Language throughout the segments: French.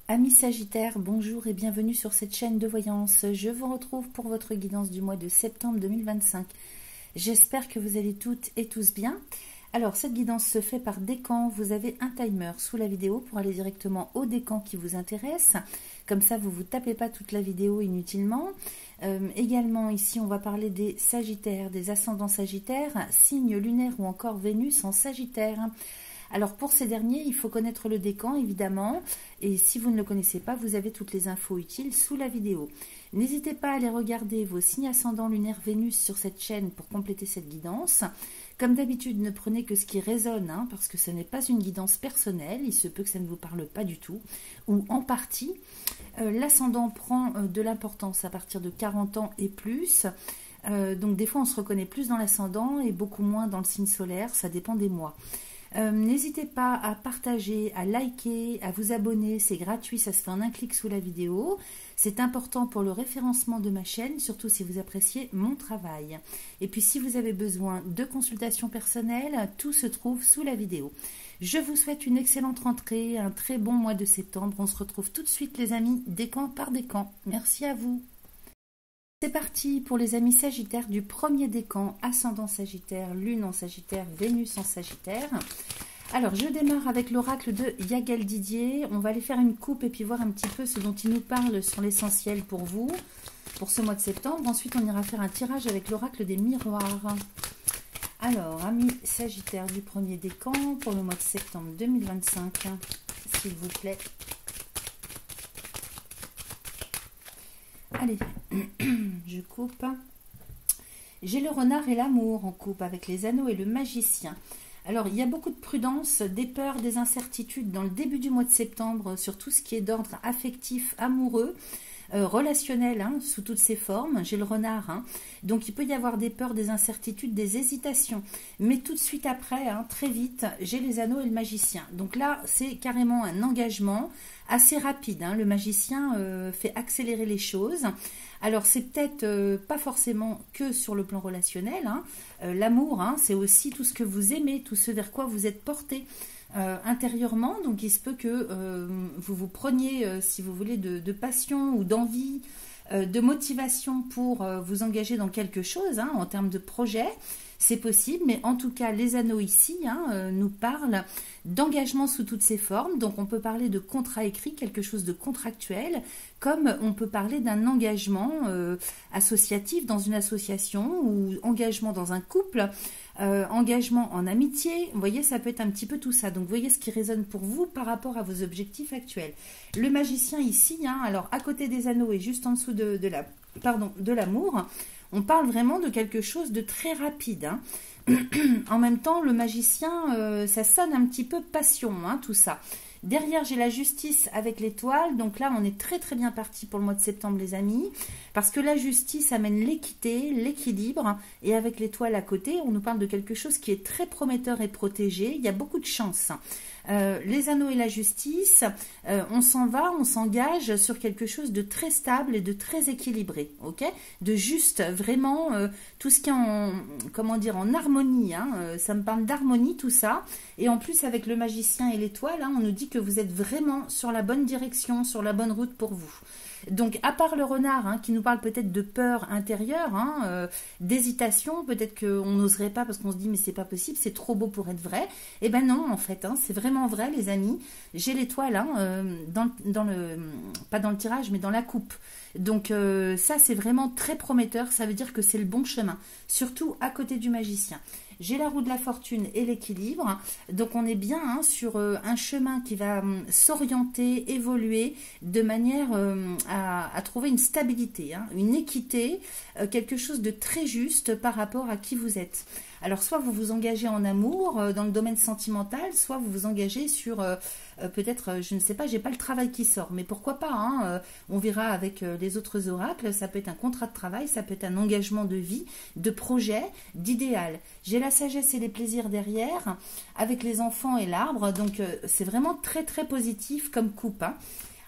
Amis Sagittaires, bonjour et bienvenue sur cette chaîne de voyance. Je vous retrouve pour votre guidance du mois de septembre 2025. J'espère que vous allez toutes et tous bien. Alors, cette guidance se fait par décan. Vous avez un timer sous la vidéo pour aller directement au décan qui vous intéresse. Comme ça, vous ne vous tapez pas toute la vidéo inutilement. Également, ici, on va parler des Sagittaires, des ascendants Sagittaires, signes lunaires ou encore Vénus en Sagittaire. Alors pour ces derniers, il faut connaître le décan évidemment, et si vous ne le connaissez pas, vous avez toutes les infos utiles sous la vidéo. N'hésitez pas à aller regarder vos signes ascendants lunaires Vénus sur cette chaîne pour compléter cette guidance. Comme d'habitude, ne prenez que ce qui résonne, parce que ce n'est pas une guidance personnelle, il se peut que ça ne vous parle pas du tout, ou en partie. L'ascendant prend de l'importance à partir de 40 ans et plus. Donc des fois on se reconnaît plus dans l'ascendant et beaucoup moins dans le signe solaire, ça dépend des mois. N'hésitez pas à partager, à liker, à vous abonner, c'est gratuit, ça se fait en un clic sous la vidéo. C'est important pour le référencement de ma chaîne, surtout si vous appréciez mon travail. Et puis si vous avez besoin de consultations personnelles, tout se trouve sous la vidéo. Je vous souhaite une excellente rentrée, un très bon mois de septembre. On se retrouve tout de suite les amis, décan par décan. Merci à vous. C'est parti pour les amis Sagittaires du premier décan, ascendant Sagittaire, Lune en Sagittaire, Vénus en Sagittaire. Alors, je démarre avec l'oracle de Yagal Didier. On va aller faire une coupe et puis voir un petit peu ce dont il nous parle sur l'essentiel pour vous, pour ce mois de septembre. Ensuite, on ira faire un tirage avec l'oracle des miroirs. Alors, amis Sagittaires du premier décan, pour le mois de septembre 2025, s'il vous plaît. Allez, je coupe. J'ai le renard et l'amour en coupe avec les anneaux et le magicien. Alors, il y a beaucoup de prudence, des peurs, des incertitudes dans le début du mois de septembre sur tout ce qui est d'ordre affectif, amoureux, relationnel, sous toutes ses formes. J'ai le renard, donc il peut y avoir des peurs, des incertitudes, des hésitations. Mais tout de suite après, très vite, j'ai les anneaux et le magicien. Donc là, c'est carrément un engagement assez rapide. Le magicien fait accélérer les choses. Alors, c'est peut-être pas forcément que sur le plan relationnel. L'amour, c'est aussi tout ce que vous aimez, tout ce vers quoi vous êtes porté intérieurement. Donc, il se peut que vous vous preniez, si vous voulez, de passion ou d'envie, de motivation pour vous engager dans quelque chose, en termes de projet. C'est possible, mais en tout cas, les anneaux ici nous parlent d'engagement sous toutes ses formes. Donc, on peut parler de contrat écrit, quelque chose de contractuel, comme on peut parler d'un engagement associatif dans une association ou engagement dans un couple, engagement en amitié. Vous voyez, ça peut être un petit peu tout ça. Donc, vous voyez ce qui résonne pour vous par rapport à vos objectifs actuels. Le magicien ici, alors à côté des anneaux et juste en dessous de l'amour, on parle vraiment de quelque chose de très rapide. En même temps, le magicien, ça sonne un petit peu passion, tout ça. Derrière, j'ai la justice avec l'étoile. Donc là, on est très très bien parti pour le mois de septembre, les amis. Parce que la justice amène l'équité, l'équilibre. Et avec l'étoile à côté, on nous parle de quelque chose qui est très prometteur et protégé. Il y a beaucoup de chance. Les anneaux et la justice, on s'en va, on s'engage sur quelque chose de très stable et de très équilibré, ok, de juste, vraiment, tout ce qui est en harmonie, ça me parle d'harmonie tout ça, et en plus avec le magicien et l'étoile, on nous dit que vous êtes vraiment sur la bonne direction, sur la bonne route pour vous. Donc, à part le renard, qui nous parle peut-être de peur intérieure, d'hésitation, peut-être qu'on n'oserait pas parce qu'on se dit mais c'est pas possible, c'est trop beau pour être vrai. Eh ben non, en fait, c'est vraiment vrai, les amis. J'ai l'étoile, pas dans le tirage, mais dans la coupe. Donc, ça, c'est vraiment très prometteur. Ça veut dire que c'est le bon chemin, surtout à côté du magicien. J'ai la roue de la fortune et l'équilibre. Donc, on est bien sur un chemin qui va s'orienter, évoluer de manière à trouver une stabilité, une équité, quelque chose de très juste par rapport à qui vous êtes. Alors, soit vous vous engagez en amour, dans le domaine sentimental, soit vous vous engagez sur, peut-être, je ne sais pas, j'ai pas le travail qui sort, mais pourquoi pas, on verra avec les autres oracles, ça peut être un contrat de travail, ça peut être un engagement de vie, de projet, d'idéal. J'ai la sagesse et les plaisirs derrière, avec les enfants et l'arbre, donc c'est vraiment très très positif comme coupe.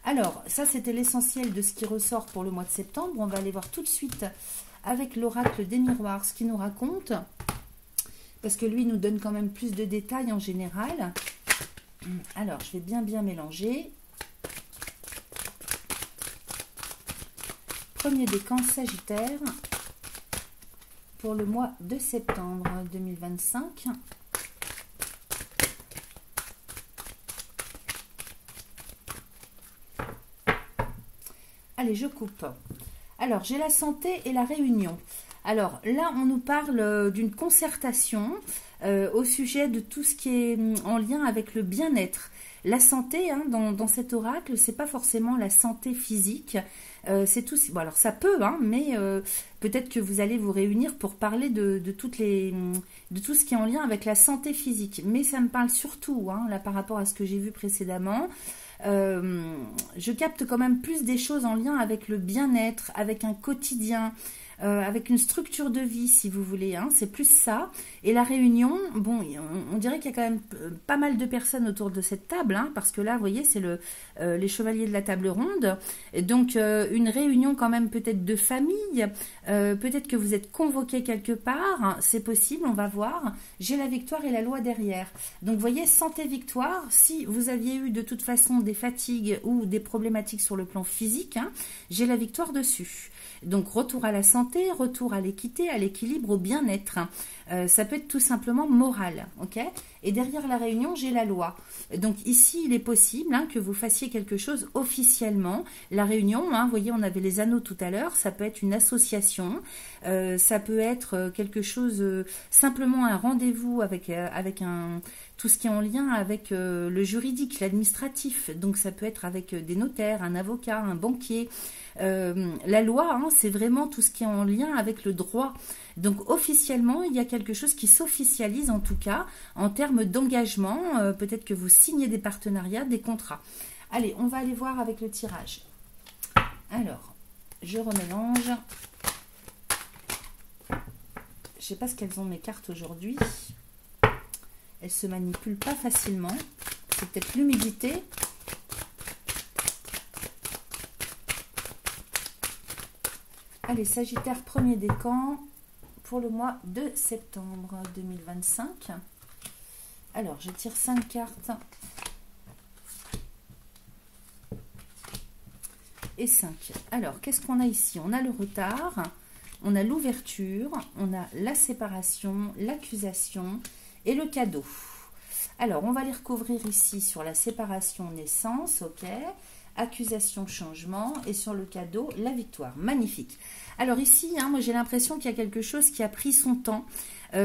Alors, ça c'était l'essentiel de ce qui ressort pour le mois de septembre. On va aller voir tout de suite avec l'oracle des miroirs ce qu'il nous raconte. Parce que lui nous donne quand même plus de détails en général. Alors, je vais bien mélanger. premier décan Sagittaire pour le mois de septembre 2025. Allez, je coupe. Alors, j'ai la santé et la réunion. Alors, là, on nous parle d'une concertation au sujet de tout ce qui est en lien avec le bien-être. La santé, hein, dans cet oracle, c'est pas forcément la santé physique. C'est tout. Bon, alors, ça peut, hein, mais peut-être que vous allez vous réunir pour parler de tout ce qui est en lien avec la santé physique. Mais ça me parle surtout, hein, là, par rapport à ce que j'ai vu précédemment. Je capte quand même plus des choses en lien avec le bien-être, avec un quotidien, avec une structure de vie, si vous voulez, hein, c'est plus ça. Et la réunion, bon, on dirait qu'il y a quand même pas mal de personnes autour de cette table, hein, parce que là, vous voyez, c'est les chevaliers de la table ronde. Et donc, une réunion quand même peut-être de famille, peut-être que vous êtes convoqués quelque part, hein, c'est possible, on va voir. J'ai la victoire et la loi derrière. Donc, vous voyez, santé-victoire, si vous aviez eu de toute façon des fatigues ou des problématiques sur le plan physique, hein, j'ai la victoire dessus. Donc, retour à la santé, retour à l'équité, à l'équilibre, au bien-être. Ça peut être tout simplement moral, ok? Et derrière la réunion, j'ai la loi. Donc, ici, il est possible, hein, que vous fassiez quelque chose officiellement. La réunion, hein, vous voyez, on avait les anneaux tout à l'heure, ça peut être une association, ça peut être quelque chose, simplement un rendez-vous avec tout ce qui est en lien avec le juridique, l'administratif. Donc, ça peut être avec des notaires, un avocat, un banquier. La loi, hein, c'est vraiment tout ce qui est en lien avec le droit. Donc officiellement, il y a quelque chose qui s'officialise en tout cas en termes d'engagement. Peut-être que vous signez des partenariats, des contrats. Allez, on va aller voir avec le tirage. Alors, je remélange. Je ne sais pas ce qu'elles ont mes cartes aujourd'hui. Elles se manipulent pas facilement. C'est peut-être l'humidité. Allez, Sagittaire, premier décan pour le mois de septembre 2025. Alors, je tire 5 cartes. Et 5. Alors, qu'est-ce qu'on a ici? On a le retard, on a l'ouverture, on a la séparation, l'accusation et le cadeau. Alors, on va les recouvrir ici sur la séparation naissance, ok. Accusation, changement, et sur le cadeau, la victoire. Magnifique. Alors ici, hein, moi j'ai l'impression qu'il y a quelque chose qui a pris son temps.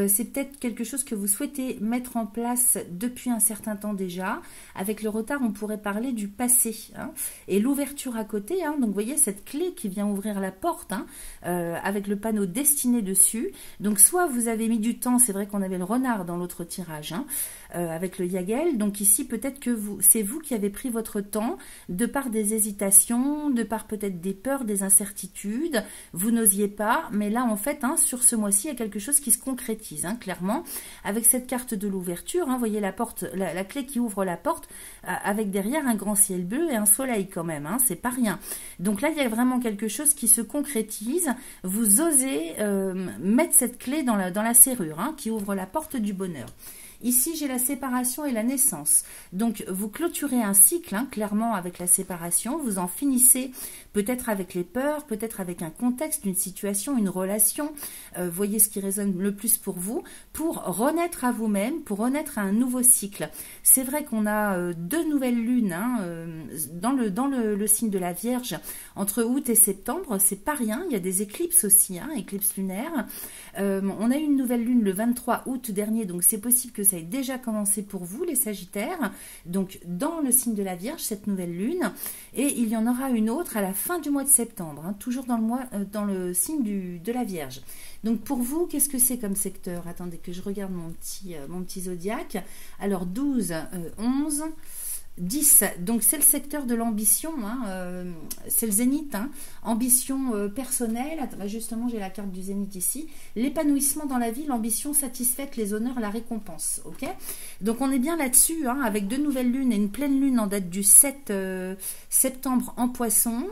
C'est peut-être quelque chose que vous souhaitez mettre en place depuis un certain temps déjà. Avec le retard, on pourrait parler du passé. Hein, et l'ouverture à côté, hein, donc vous voyez cette clé qui vient ouvrir la porte, hein, avec le panneau destiné dessus. Donc soit vous avez mis du temps, c'est vrai qu'on avait le renard dans l'autre tirage, hein, avec le Yagel. Donc ici, peut-être que c'est vous qui avez pris votre temps, de par des hésitations, de par peut-être des peurs, des incertitudes. Vous n'osiez pas, mais là en fait, hein, sur ce mois-ci, il y a quelque chose qui se concrétise. Hein, clairement, avec cette carte de l'ouverture, hein, voyez la porte, la clé qui ouvre la porte, avec derrière un grand ciel bleu et un soleil quand même, hein, c'est pas rien. Donc là, il y a vraiment quelque chose qui se concrétise. Vous osez mettre cette clé dans la serrure, hein, qui ouvre la porte du bonheur. Ici, j'ai la séparation et la naissance. Donc, vous clôturez un cycle, hein, clairement, avec la séparation. Vous en finissez peut-être avec les peurs, peut-être avec un contexte, une situation, une relation. Voyez ce qui résonne le plus pour vous, pour renaître à vous-même, pour renaître à un nouveau cycle. C'est vrai qu'on a 2 nouvelles lunes, hein, dans le signe de la Vierge, entre août et septembre. C'est pas rien. Il y a des éclipses aussi, hein, éclipses lunaires. On a eu une nouvelle lune le 23 août dernier, donc c'est possible que ça ait déjà commencé pour vous, les Sagittaires. Donc, dans le signe de la Vierge, cette nouvelle lune. Et il y en aura une autre à la fin du mois de septembre, hein, toujours dans le signe de la Vierge. Donc, pour vous, qu'est-ce que c'est comme secteur? Attendez que je regarde mon petit zodiaque. Alors, 12, 11... 10, donc c'est le secteur de l'ambition, hein, c'est le zénith, hein, ambition personnelle. Attends, justement j'ai la carte du zénith ici, l'épanouissement dans la vie, l'ambition satisfaite, les honneurs, la récompense, ok. Donc on est bien là-dessus, hein, avec 2 nouvelles lunes et une pleine lune en date du 7 septembre en Poisson.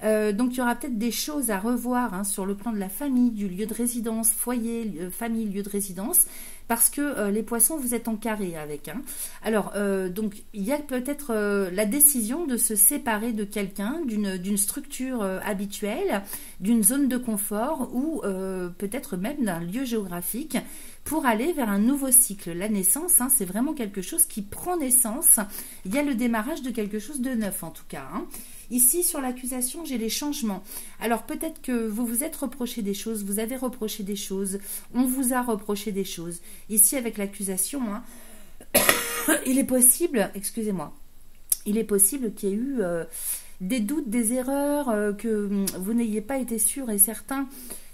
Donc il y aura peut-être des choses à revoir, hein, sur le plan de la famille, du lieu de résidence, foyer, famille, lieu de résidence. parce que les poissons, vous êtes en carré avec. Hein. Alors, donc, il y a peut-être la décision de se séparer de quelqu'un, d'une structure habituelle, d'une zone de confort ou peut-être même d'un lieu géographique pour aller vers un nouveau cycle. La naissance, hein, c'est vraiment quelque chose qui prend naissance. Il y a le démarrage de quelque chose de neuf en tout cas. Hein. Ici, sur l'accusation, j'ai les changements. Alors, peut-être que vous vous êtes reproché des choses, vous avez reproché des choses, on vous a reproché des choses. Ici, avec l'accusation, hein, il est possible, excusez-moi, il est possible qu'il y ait eu des doutes, des erreurs, que vous n'ayez pas été sûr et certain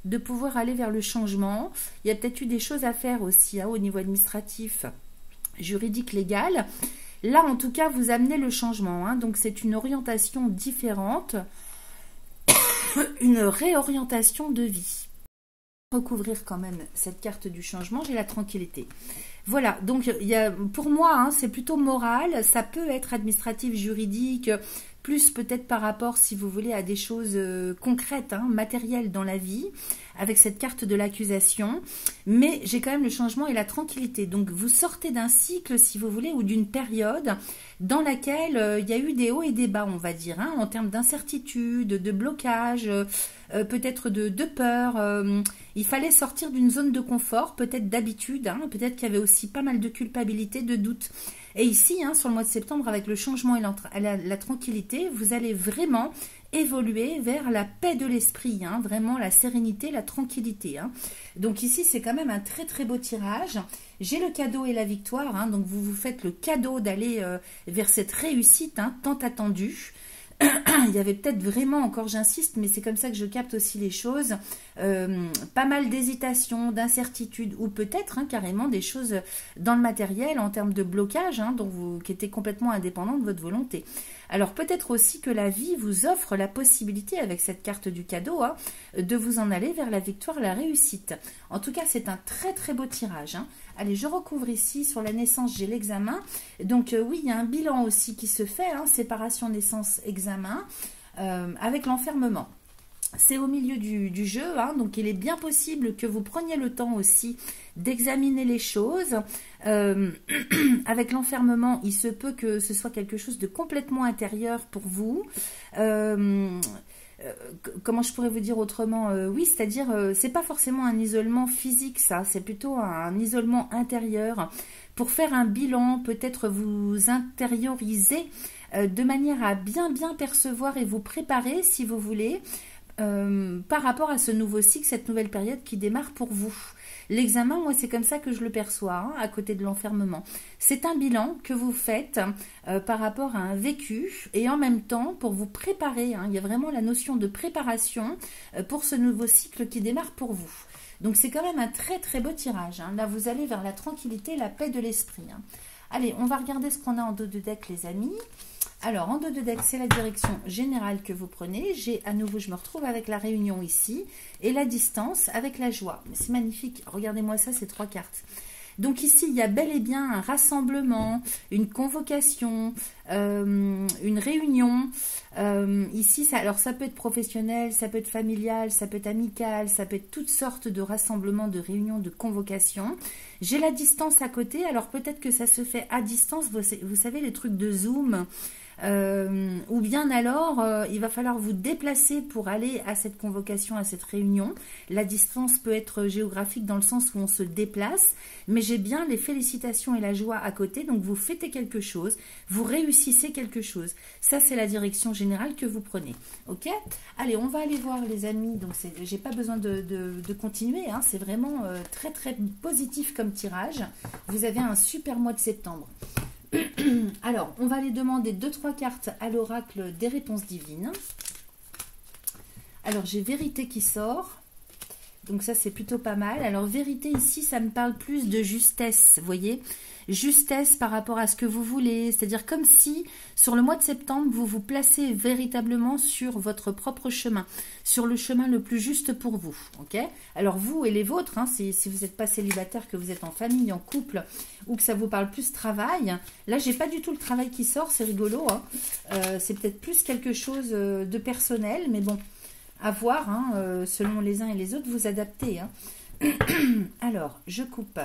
de pouvoir aller vers le changement. Il y a peut-être eu des choses à faire aussi hein, au niveau administratif, juridique, légal. Là, en tout cas, vous amenez le changement. Hein, donc, c'est une orientation différente, une réorientation de vie. Recouvrir quand même cette carte du changement, j'ai la tranquillité. Voilà, donc il y a, pour moi, hein, c'est plutôt moral. Ça peut être administratif, juridique, plus peut-être par rapport, si vous voulez, à des choses concrètes, hein, matérielles dans la vie, avec cette carte de l'accusation. Mais j'ai quand même le changement et la tranquillité. Donc, vous sortez d'un cycle, si vous voulez, ou d'une période dans laquelle il y a eu des hauts et des bas, on va dire, hein, en termes d'incertitude, de blocage, peut-être de peur. Il fallait sortir d'une zone de confort, peut-être d'habitude, hein, peut-être qu'il y avait aussi pas mal de culpabilité, de doute. Et ici, hein, sur le mois de septembre, avec le changement et la tranquillité, vous allez vraiment évoluer vers la paix de l'esprit, hein, vraiment la sérénité, la tranquillité. Hein. Donc ici, c'est quand même un très très beau tirage. J'ai le cadeau et la victoire, hein, donc vous vous faites le cadeau d'aller vers cette réussite hein, tant attendue. Il y avait peut-être vraiment, encore j'insiste, mais c'est comme ça que je capte aussi les choses, pas mal d'hésitation, d'incertitude, ou peut-être hein, carrément des choses dans le matériel en termes de blocage, hein, qui étaient complètement indépendants de votre volonté. Alors peut-être aussi que la vie vous offre la possibilité, avec cette carte du cadeau, hein, de vous en aller vers la victoire, la réussite. En tout cas, c'est un très très beau tirage. Hein. Allez, je recouvre ici, sur la naissance, j'ai l'examen. Donc oui, il y a un bilan aussi qui se fait, hein, séparation, naissance, examen, avec l'enfermement. C'est au milieu du jeu, hein, donc il est bien possible que vous preniez le temps aussi d'examiner les choses. Avec l'enfermement, il se peut que ce soit quelque chose de complètement intérieur pour vous. Comment je pourrais vous dire autrement, oui, c'est-à-dire, c'est pas forcément un isolement physique, ça, c'est plutôt un isolement intérieur. Pour faire un bilan, peut-être vous intérioriser de manière à bien percevoir et vous préparer, si vous voulez, par rapport à ce nouveau cycle, cette nouvelle période qui démarre pour vous. L'examen, moi, c'est comme ça que je le perçois, hein, à côté de l'enfermement. C'est un bilan que vous faites par rapport à un vécu et en même temps pour vous préparer. Hein, il y a vraiment la notion de préparation pour ce nouveau cycle qui démarre pour vous. Donc, c'est quand même un très, très beau tirage. Hein. Là, vous allez vers la tranquillité, la paix de l'esprit. Hein. Allez, on va regarder ce qu'on a en dos de deck, les amis. Alors, en dos de deck, c'est la direction générale que vous prenez. J'ai à nouveau, je me retrouve avec la réunion ici. Et la distance avec la joie. C'est magnifique. Regardez-moi ça, ces 3 cartes. Donc ici, il y a bel et bien un rassemblement, une convocation, une réunion. Ici, ça peut être professionnel, ça peut être familial, ça peut être amical, ça peut être toutes sortes de rassemblements, de réunions, de convocations. J'ai la distance à côté. Alors peut-être que ça se fait à distance. Vous savez, les trucs de Zoom. Ou bien alors il va falloir vous déplacer pour aller à cette convocation, à cette réunion. La distance peut être géographique dans le sens où on se déplace, mais j'ai bien les félicitations et la joie à côté. Donc vous fêtez quelque chose, vous réussissez quelque chose. Ça, c'est la direction générale que vous prenez. Ok, allez, on va aller voir, les amis. Donc j'ai pas besoin de continuer, hein. C'est vraiment très très positif comme tirage. Vous avez un super mois de septembre. Alors, on va aller demander 2-3 cartes à l'oracle des réponses divines. Alors, j'ai vérité qui sort. Donc ça, c'est plutôt pas mal. Alors, vérité ici, ça me parle plus de justesse, vous voyez. Justesse par rapport à ce que vous voulez. C'est-à-dire comme si, sur le mois de septembre, vous vous placez véritablement sur votre propre chemin. Sur le chemin le plus juste pour vous. Ok. Alors, vous et les vôtres, hein, si vous n'êtes pas célibataire, que vous êtes en famille, en couple, ou que ça vous parle plus travail. Là, j'ai pas du tout le travail qui sort, c'est rigolo. Hein. C'est peut-être plus quelque chose de personnel, mais bon, à voir, hein, selon les uns et les autres, vous adaptez. Hein. Alors, je coupe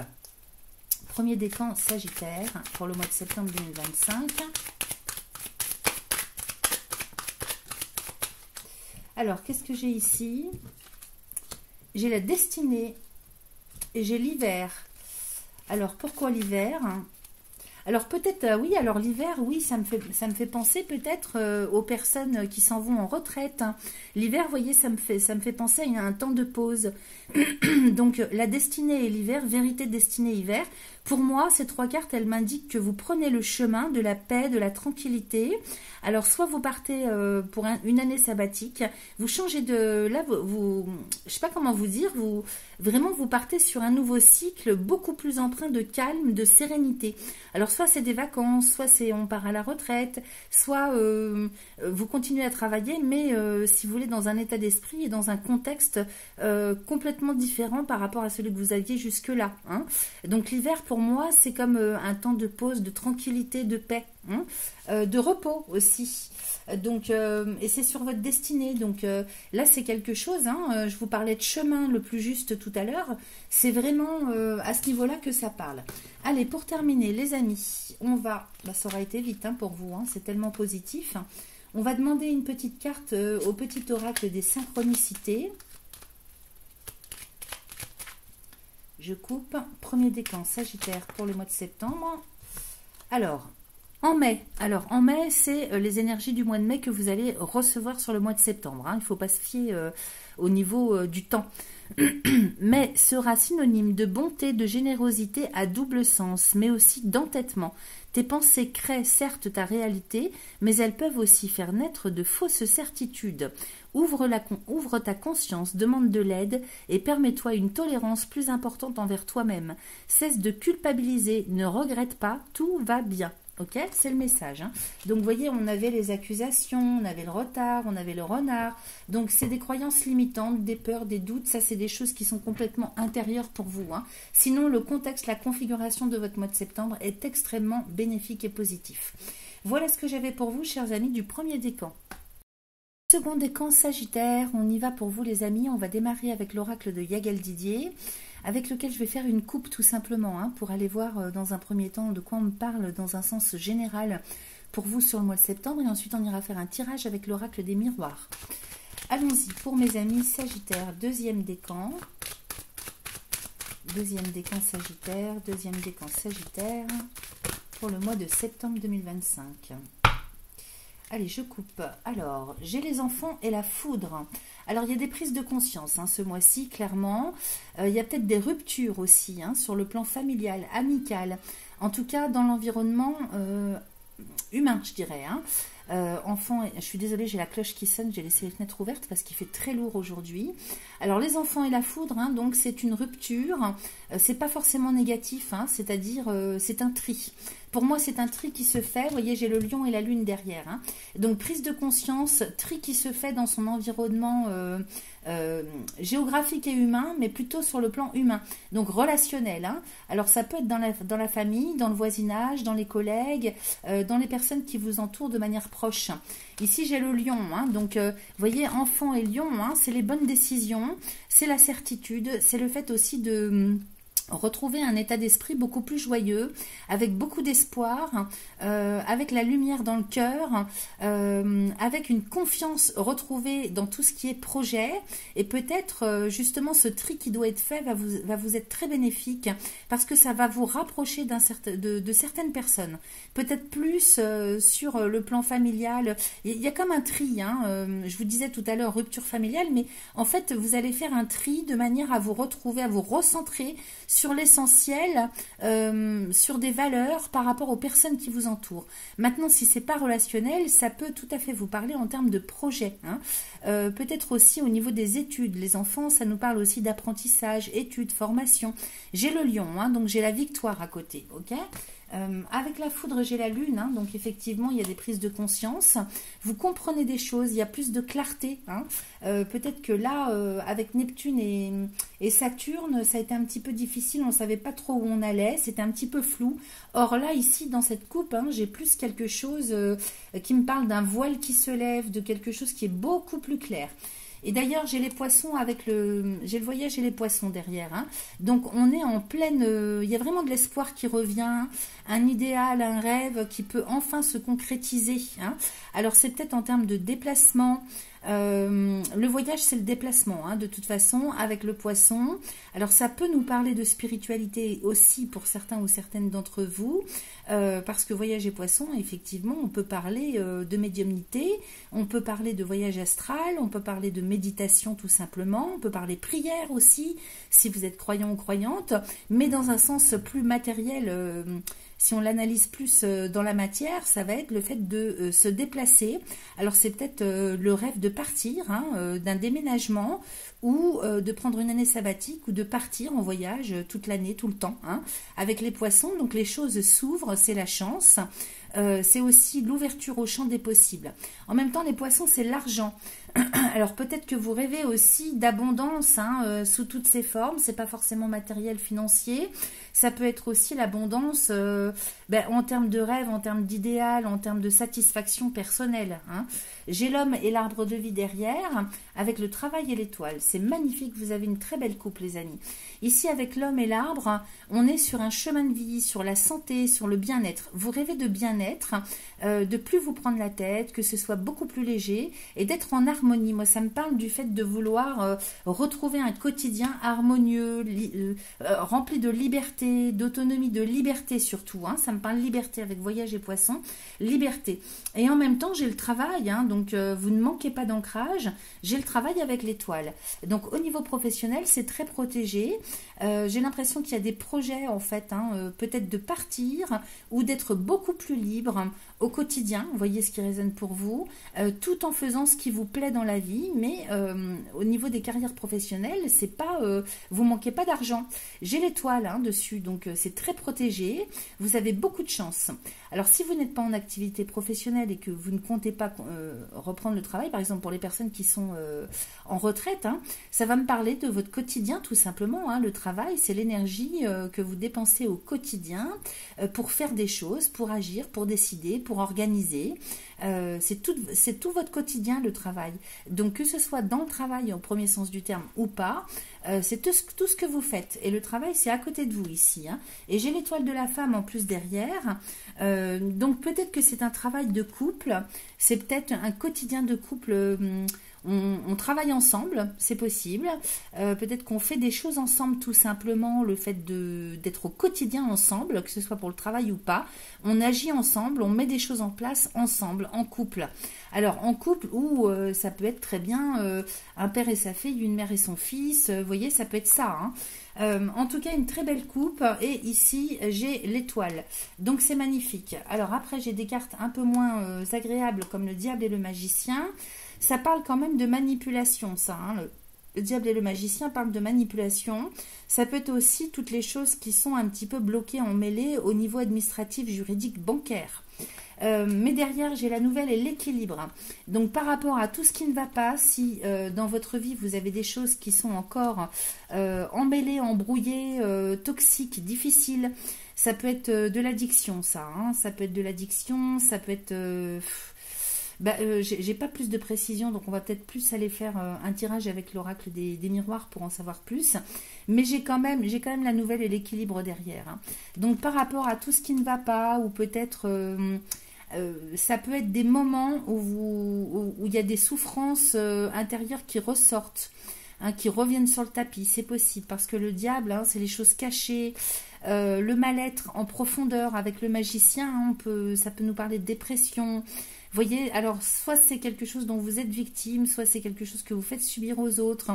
Premier décan Sagittaire pour le mois de septembre 2025. Alors, qu'est-ce que j'ai ici? J'ai la destinée et j'ai l'hiver. Alors, pourquoi l'hiver? Alors peut-être, oui, alors l'hiver, oui, ça me fait penser peut-être aux personnes qui s'en vont en retraite. L'hiver, vous voyez, ça me fait penser à un temps de pause. Donc la destinée et l'hiver, vérité, destinée, hiver. Pour moi, ces trois cartes, elles m'indiquent que vous prenez le chemin de la paix, de la tranquillité. Alors soit vous partez pour une année sabbatique, vous changez de... Là, je sais pas comment vous dire, vraiment vous partez sur un nouveau cycle beaucoup plus empreint de calme, de sérénité. Alors soit c'est des vacances, soit c'est on part à la retraite, soit vous continuez à travailler, mais si vous voulez dans un état d'esprit et dans un contexte complètement différent par rapport à celui que vous aviez jusque-là. Hein. Donc l'hiver pour moi c'est comme un temps de pause, de tranquillité, de paix, hein, de repos aussi. Donc et c'est sur votre destinée. Donc là c'est quelque chose. Hein, je vous parlais de chemin le plus juste tout à l'heure. C'est vraiment à ce niveau-là que ça parle. Allez, pour terminer, les amis, on va. Bah, ça aura été vite hein, pour vous. Hein, c'est tellement positif. On va demander une petite carte au petit oracle des synchronicités. Je coupe. Premier décan Sagittaire pour le mois de septembre. Alors, en mai, c'est les énergies du mois de mai que vous allez recevoir sur le mois de septembre. Hein. Il ne faut pas se fier au niveau du temps. Mai sera synonyme de bonté, de générosité à double sens, mais aussi d'entêtement. Tes pensées créent certes ta réalité, mais elles peuvent aussi faire naître de fausses certitudes. Ouvre ta conscience, demande de l'aide et permets-toi une tolérance plus importante envers toi-même. Cesse de culpabiliser, ne regrette pas, tout va bien. Ok, c'est le message. Hein. Donc, vous voyez, on avait les accusations, on avait le retard, on avait le renard. Donc, c'est des croyances limitantes, des peurs, des doutes. Ça, c'est des choses qui sont complètement intérieures pour vous. Hein. Sinon, le contexte, la configuration de votre mois de septembre est extrêmement bénéfique et positif. Voilà ce que j'avais pour vous, chers amis, du premier décan. Second décan Sagittaire, on y va pour vous, les amis. On va démarrer avec l'oracle de Yagal Didier, avec lequel je vais faire une coupe tout simplement, hein, pour aller voir dans un premier temps de quoi on me parle dans un sens général pour vous sur le mois de septembre. Et ensuite, on ira faire un tirage avec l'oracle des miroirs. Allons-y pour mes amis Sagittaire, deuxième décan. Deuxième décan Sagittaire, deuxième décan Sagittaire pour le mois de septembre 2025. Allez, je coupe. Alors, j'ai les enfants et la foudre. Alors, il y a des prises de conscience hein, ce mois-ci, clairement. Il y a peut-être des ruptures aussi hein, sur le plan familial, amical. En tout cas, dans l'environnement humain, je dirais. Hein. Enfants, je suis désolée, j'ai la cloche qui sonne, j'ai laissé les fenêtres ouvertes parce qu'il fait très lourd aujourd'hui. Alors, les enfants et la foudre, hein, donc c'est une rupture. C'est pas forcément négatif, hein, c'est-à-dire c'est un tri. Pour moi, c'est un tri qui se fait. Vous voyez, j'ai le lion et la lune derrière. Hein. Donc, prise de conscience, tri qui se fait dans son environnement géographique et humain, mais plutôt sur le plan humain. Donc, relationnel. Hein. Alors, ça peut être dans la famille, dans le voisinage, dans les collègues, dans les personnes qui vous entourent de manière proche. Ici, j'ai le lion. Hein. Donc, vous voyez, enfant et lion, hein, c'est les bonnes décisions, c'est la certitude, c'est le fait aussi de retrouver un état d'esprit beaucoup plus joyeux, avec beaucoup d'espoir, avec la lumière dans le cœur, avec une confiance retrouvée dans tout ce qui est projet, et peut-être justement ce tri qui doit être fait va vous être très bénéfique, parce que ça va vous rapprocher de certaines personnes, peut-être plus sur le plan familial. Il y a comme un tri, hein, je vous disais tout à l'heure rupture familiale, mais en fait vous allez faire un tri de manière à vous retrouver, à vous recentrer sur l'essentiel, sur des valeurs par rapport aux personnes qui vous entourent. Maintenant, si c'est pas relationnel, ça peut tout à fait vous parler en termes de projet. Hein. Peut-être aussi au niveau des études. Les enfants, ça nous parle aussi d'apprentissage, études, formation. J'ai le lion, hein, donc j'ai la victoire à côté. Ok ? Avec la foudre, j'ai la lune, hein, donc effectivement, il y a des prises de conscience. Vous comprenez des choses, il y a plus de clarté. Hein. Peut-être que là, avec Neptune et Saturne, ça a été un petit peu difficile, on ne savait pas trop où on allait, c'était un petit peu flou. Or là, ici, dans cette coupe, hein, j'ai plus quelque chose qui me parle d'un voile qui se lève, de quelque chose qui est beaucoup plus clair. Et d'ailleurs, j'ai les poissons avec j'ai le voyage et les poissons derrière. Hein. Donc, on est en pleine... il y a vraiment de l'espoir qui revient, un idéal, un rêve qui peut enfin se concrétiser. Hein. Alors, c'est peut-être en termes de déplacement. Le voyage, c'est le déplacement, hein, de toute façon, avec le poisson. Alors, ça peut nous parler de spiritualité aussi pour certains ou certaines d'entre vous, parce que voyage et poisson, effectivement, on peut parler de médiumnité, on peut parler de voyage astral, on peut parler de méditation tout simplement, on peut parler prière aussi, si vous êtes croyant ou croyante, mais dans un sens plus matériel. Si on l'analyse plus dans la matière, ça va être le fait de se déplacer. Alors c'est peut-être le rêve de partir, hein, d'un déménagement ou de prendre une année sabbatique ou de partir en voyage toute l'année, tout le temps. Hein. Avec les poissons, donc les choses s'ouvrent, c'est la chance. C'est aussi l'ouverture au champ des possibles. En même temps, les poissons, c'est l'argent. Alors peut-être que vous rêvez aussi d'abondance, hein, sous toutes ses formes. C'est pas forcément matériel, financier. Ça peut être aussi l'abondance en termes de rêve, en termes d'idéal, en termes de satisfaction personnelle. Hein. J'ai l'homme et l'arbre de vie derrière, avec le travail et l'étoile. C'est magnifique, vous avez une très belle coupe, les amis. Ici, avec l'homme et l'arbre, on est sur un chemin de vie, sur la santé, sur le bien-être. Vous rêvez de bien-être, de plus vous prendre la tête, que ce soit beaucoup plus léger et d'être en harmonie. Moi, ça me parle du fait de vouloir retrouver un quotidien harmonieux, rempli de liberté, d'autonomie, de liberté surtout. Hein. Ça me parle liberté avec voyage et poisson, liberté. Et en même temps, j'ai le travail, hein, donc vous ne manquez pas d'ancrage. J'ai le travail avec l'étoile. Donc, au niveau professionnel, c'est très protégé. J'ai l'impression qu'il y a des projets, en fait, hein, peut-être de partir ou d'être beaucoup plus libre au quotidien. Vous voyez ce qui résonne pour vous, tout en faisant ce qui vous plaît dans la vie. Mais au niveau des carrières professionnelles, c'est pas, vous manquez pas d'argent. J'ai l'étoile, hein, dessus, donc c'est très protégé. Vous avez beaucoup de chance. Alors, si vous n'êtes pas en activité professionnelle et que vous ne comptez pas reprendre le travail, par exemple pour les personnes qui sont en retraite, hein, ça va me parler de votre quotidien tout simplement. Hein. Le travail, c'est l'énergie que vous dépensez au quotidien pour faire des choses, pour agir, pour décider, pour organiser. C'est tout votre quotidien, le travail. Donc, que ce soit dans le travail, au premier sens du terme, ou pas, c'est tout ce que vous faites. Et le travail, c'est à côté de vous ici. Hein. Et j'ai l'étoile de la femme en plus derrière. Donc, peut-être que c'est un travail de couple. C'est peut-être un quotidien de couple. On travaille ensemble, c'est possible. Peut-être qu'on fait des choses ensemble tout simplement, le fait d'être au quotidien ensemble, que ce soit pour le travail ou pas. On agit ensemble, on met des choses en place ensemble, en couple. Alors en couple où ça peut être très bien un père et sa fille, une mère et son fils, vous voyez, ça peut être ça. Hein. En tout cas, une très belle coupe. Et ici, j'ai l'étoile. Donc c'est magnifique. Alors après, j'ai des cartes un peu moins agréables comme le diable et le magicien. Ça parle quand même de manipulation, ça. Hein. Le diable et le magicien parlent de manipulation. Ça peut être aussi toutes les choses qui sont un petit peu bloquées, emmêlées au niveau administratif, juridique, bancaire. Mais derrière, j'ai la nouvelle et l'équilibre. Donc, par rapport à tout ce qui ne va pas, si dans votre vie, vous avez des choses qui sont encore emmêlées, embrouillées, toxiques, difficiles, ça peut être de l'addiction, ça. Hein. Ça peut être de l'addiction, ça peut être... j'ai pas plus de précision, donc on va peut-être plus aller faire un tirage avec l'oracle des miroirs pour en savoir plus. Mais j'ai quand même la nouvelle et l'équilibre derrière. Hein. Donc par rapport à tout ce qui ne va pas, ou peut-être ça peut être des moments où il y a des souffrances intérieures qui ressortent, hein, qui reviennent sur le tapis. C'est possible parce que le diable, hein, c'est les choses cachées. Le mal-être en profondeur avec le magicien, hein, ça peut nous parler de dépression. Vous voyez, alors soit c'est quelque chose dont vous êtes victime, soit c'est quelque chose que vous faites subir aux autres,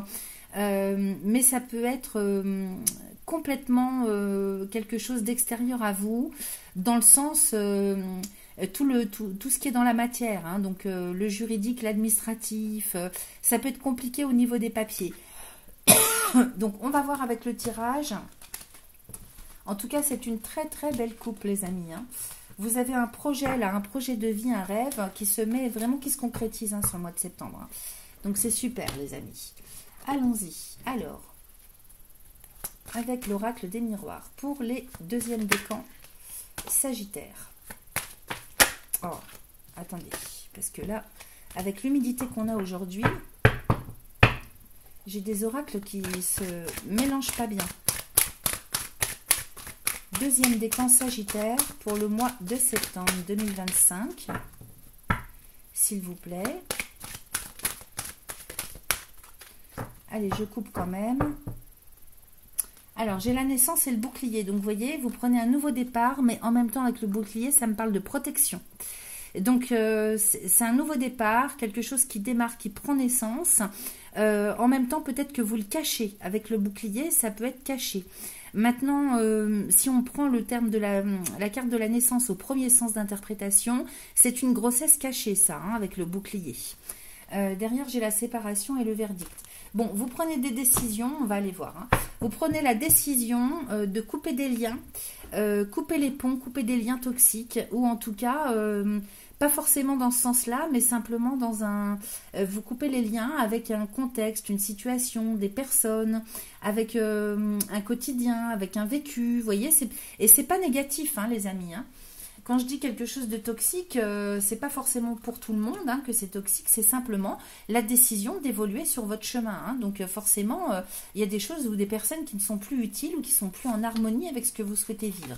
mais ça peut être complètement quelque chose d'extérieur à vous, dans le sens tout ce qui est dans la matière, hein, donc le juridique, l'administratif, ça peut être compliqué au niveau des papiers. Donc on va voir avec le tirage. En tout cas, c'est une très très belle coupe, les amis. Hein. Vous avez un projet là, un projet de vie, un rêve qui se concrétise hein, sur le mois de septembre. Hein. Donc c'est super, les amis. Allons-y. Alors, avec l'oracle des miroirs pour les deuxièmes décans Sagittaire. Oh, attendez, parce que là, avec l'humidité qu'on a aujourd'hui, J'ai des oracles qui se mélangent pas bien. Deuxième décan Sagittaire pour le mois de septembre 2025. S'il vous plaît. Allez, je coupe quand même. Alors, j'ai la naissance et le bouclier. Donc, vous voyez, vous prenez un nouveau départ, mais en même temps, avec le bouclier, ça me parle de protection. Donc, c'est un nouveau départ, quelque chose qui démarre, qui prend naissance. En même temps, peut-être que vous le cachez. Avec le bouclier, ça peut être caché. Maintenant, si on prend le terme de la carte de la naissance au premier sens d'interprétation, c'est une grossesse cachée, ça, hein, avec le bouclier. Derrière, j'ai la séparation et le verdict. Bon, vous prenez des décisions, on va aller voir. Hein. Vous prenez la décision de couper des liens, couper les ponts, couper des liens toxiques, ou en tout cas, pas forcément dans ce sens-là, mais simplement dans un... vous coupez les liens avec un contexte, une situation, des personnes, avec un quotidien, avec un vécu, vous voyez, et c'est pas négatif, hein, les amis, hein. Quand je dis quelque chose de toxique, c'est pas forcément pour tout le monde hein, que c'est toxique, c'est simplement la décision d'évoluer sur votre chemin. Hein. Donc forcément, il y a des choses ou des personnes qui ne sont plus utiles ou qui sont plus en harmonie avec ce que vous souhaitez vivre.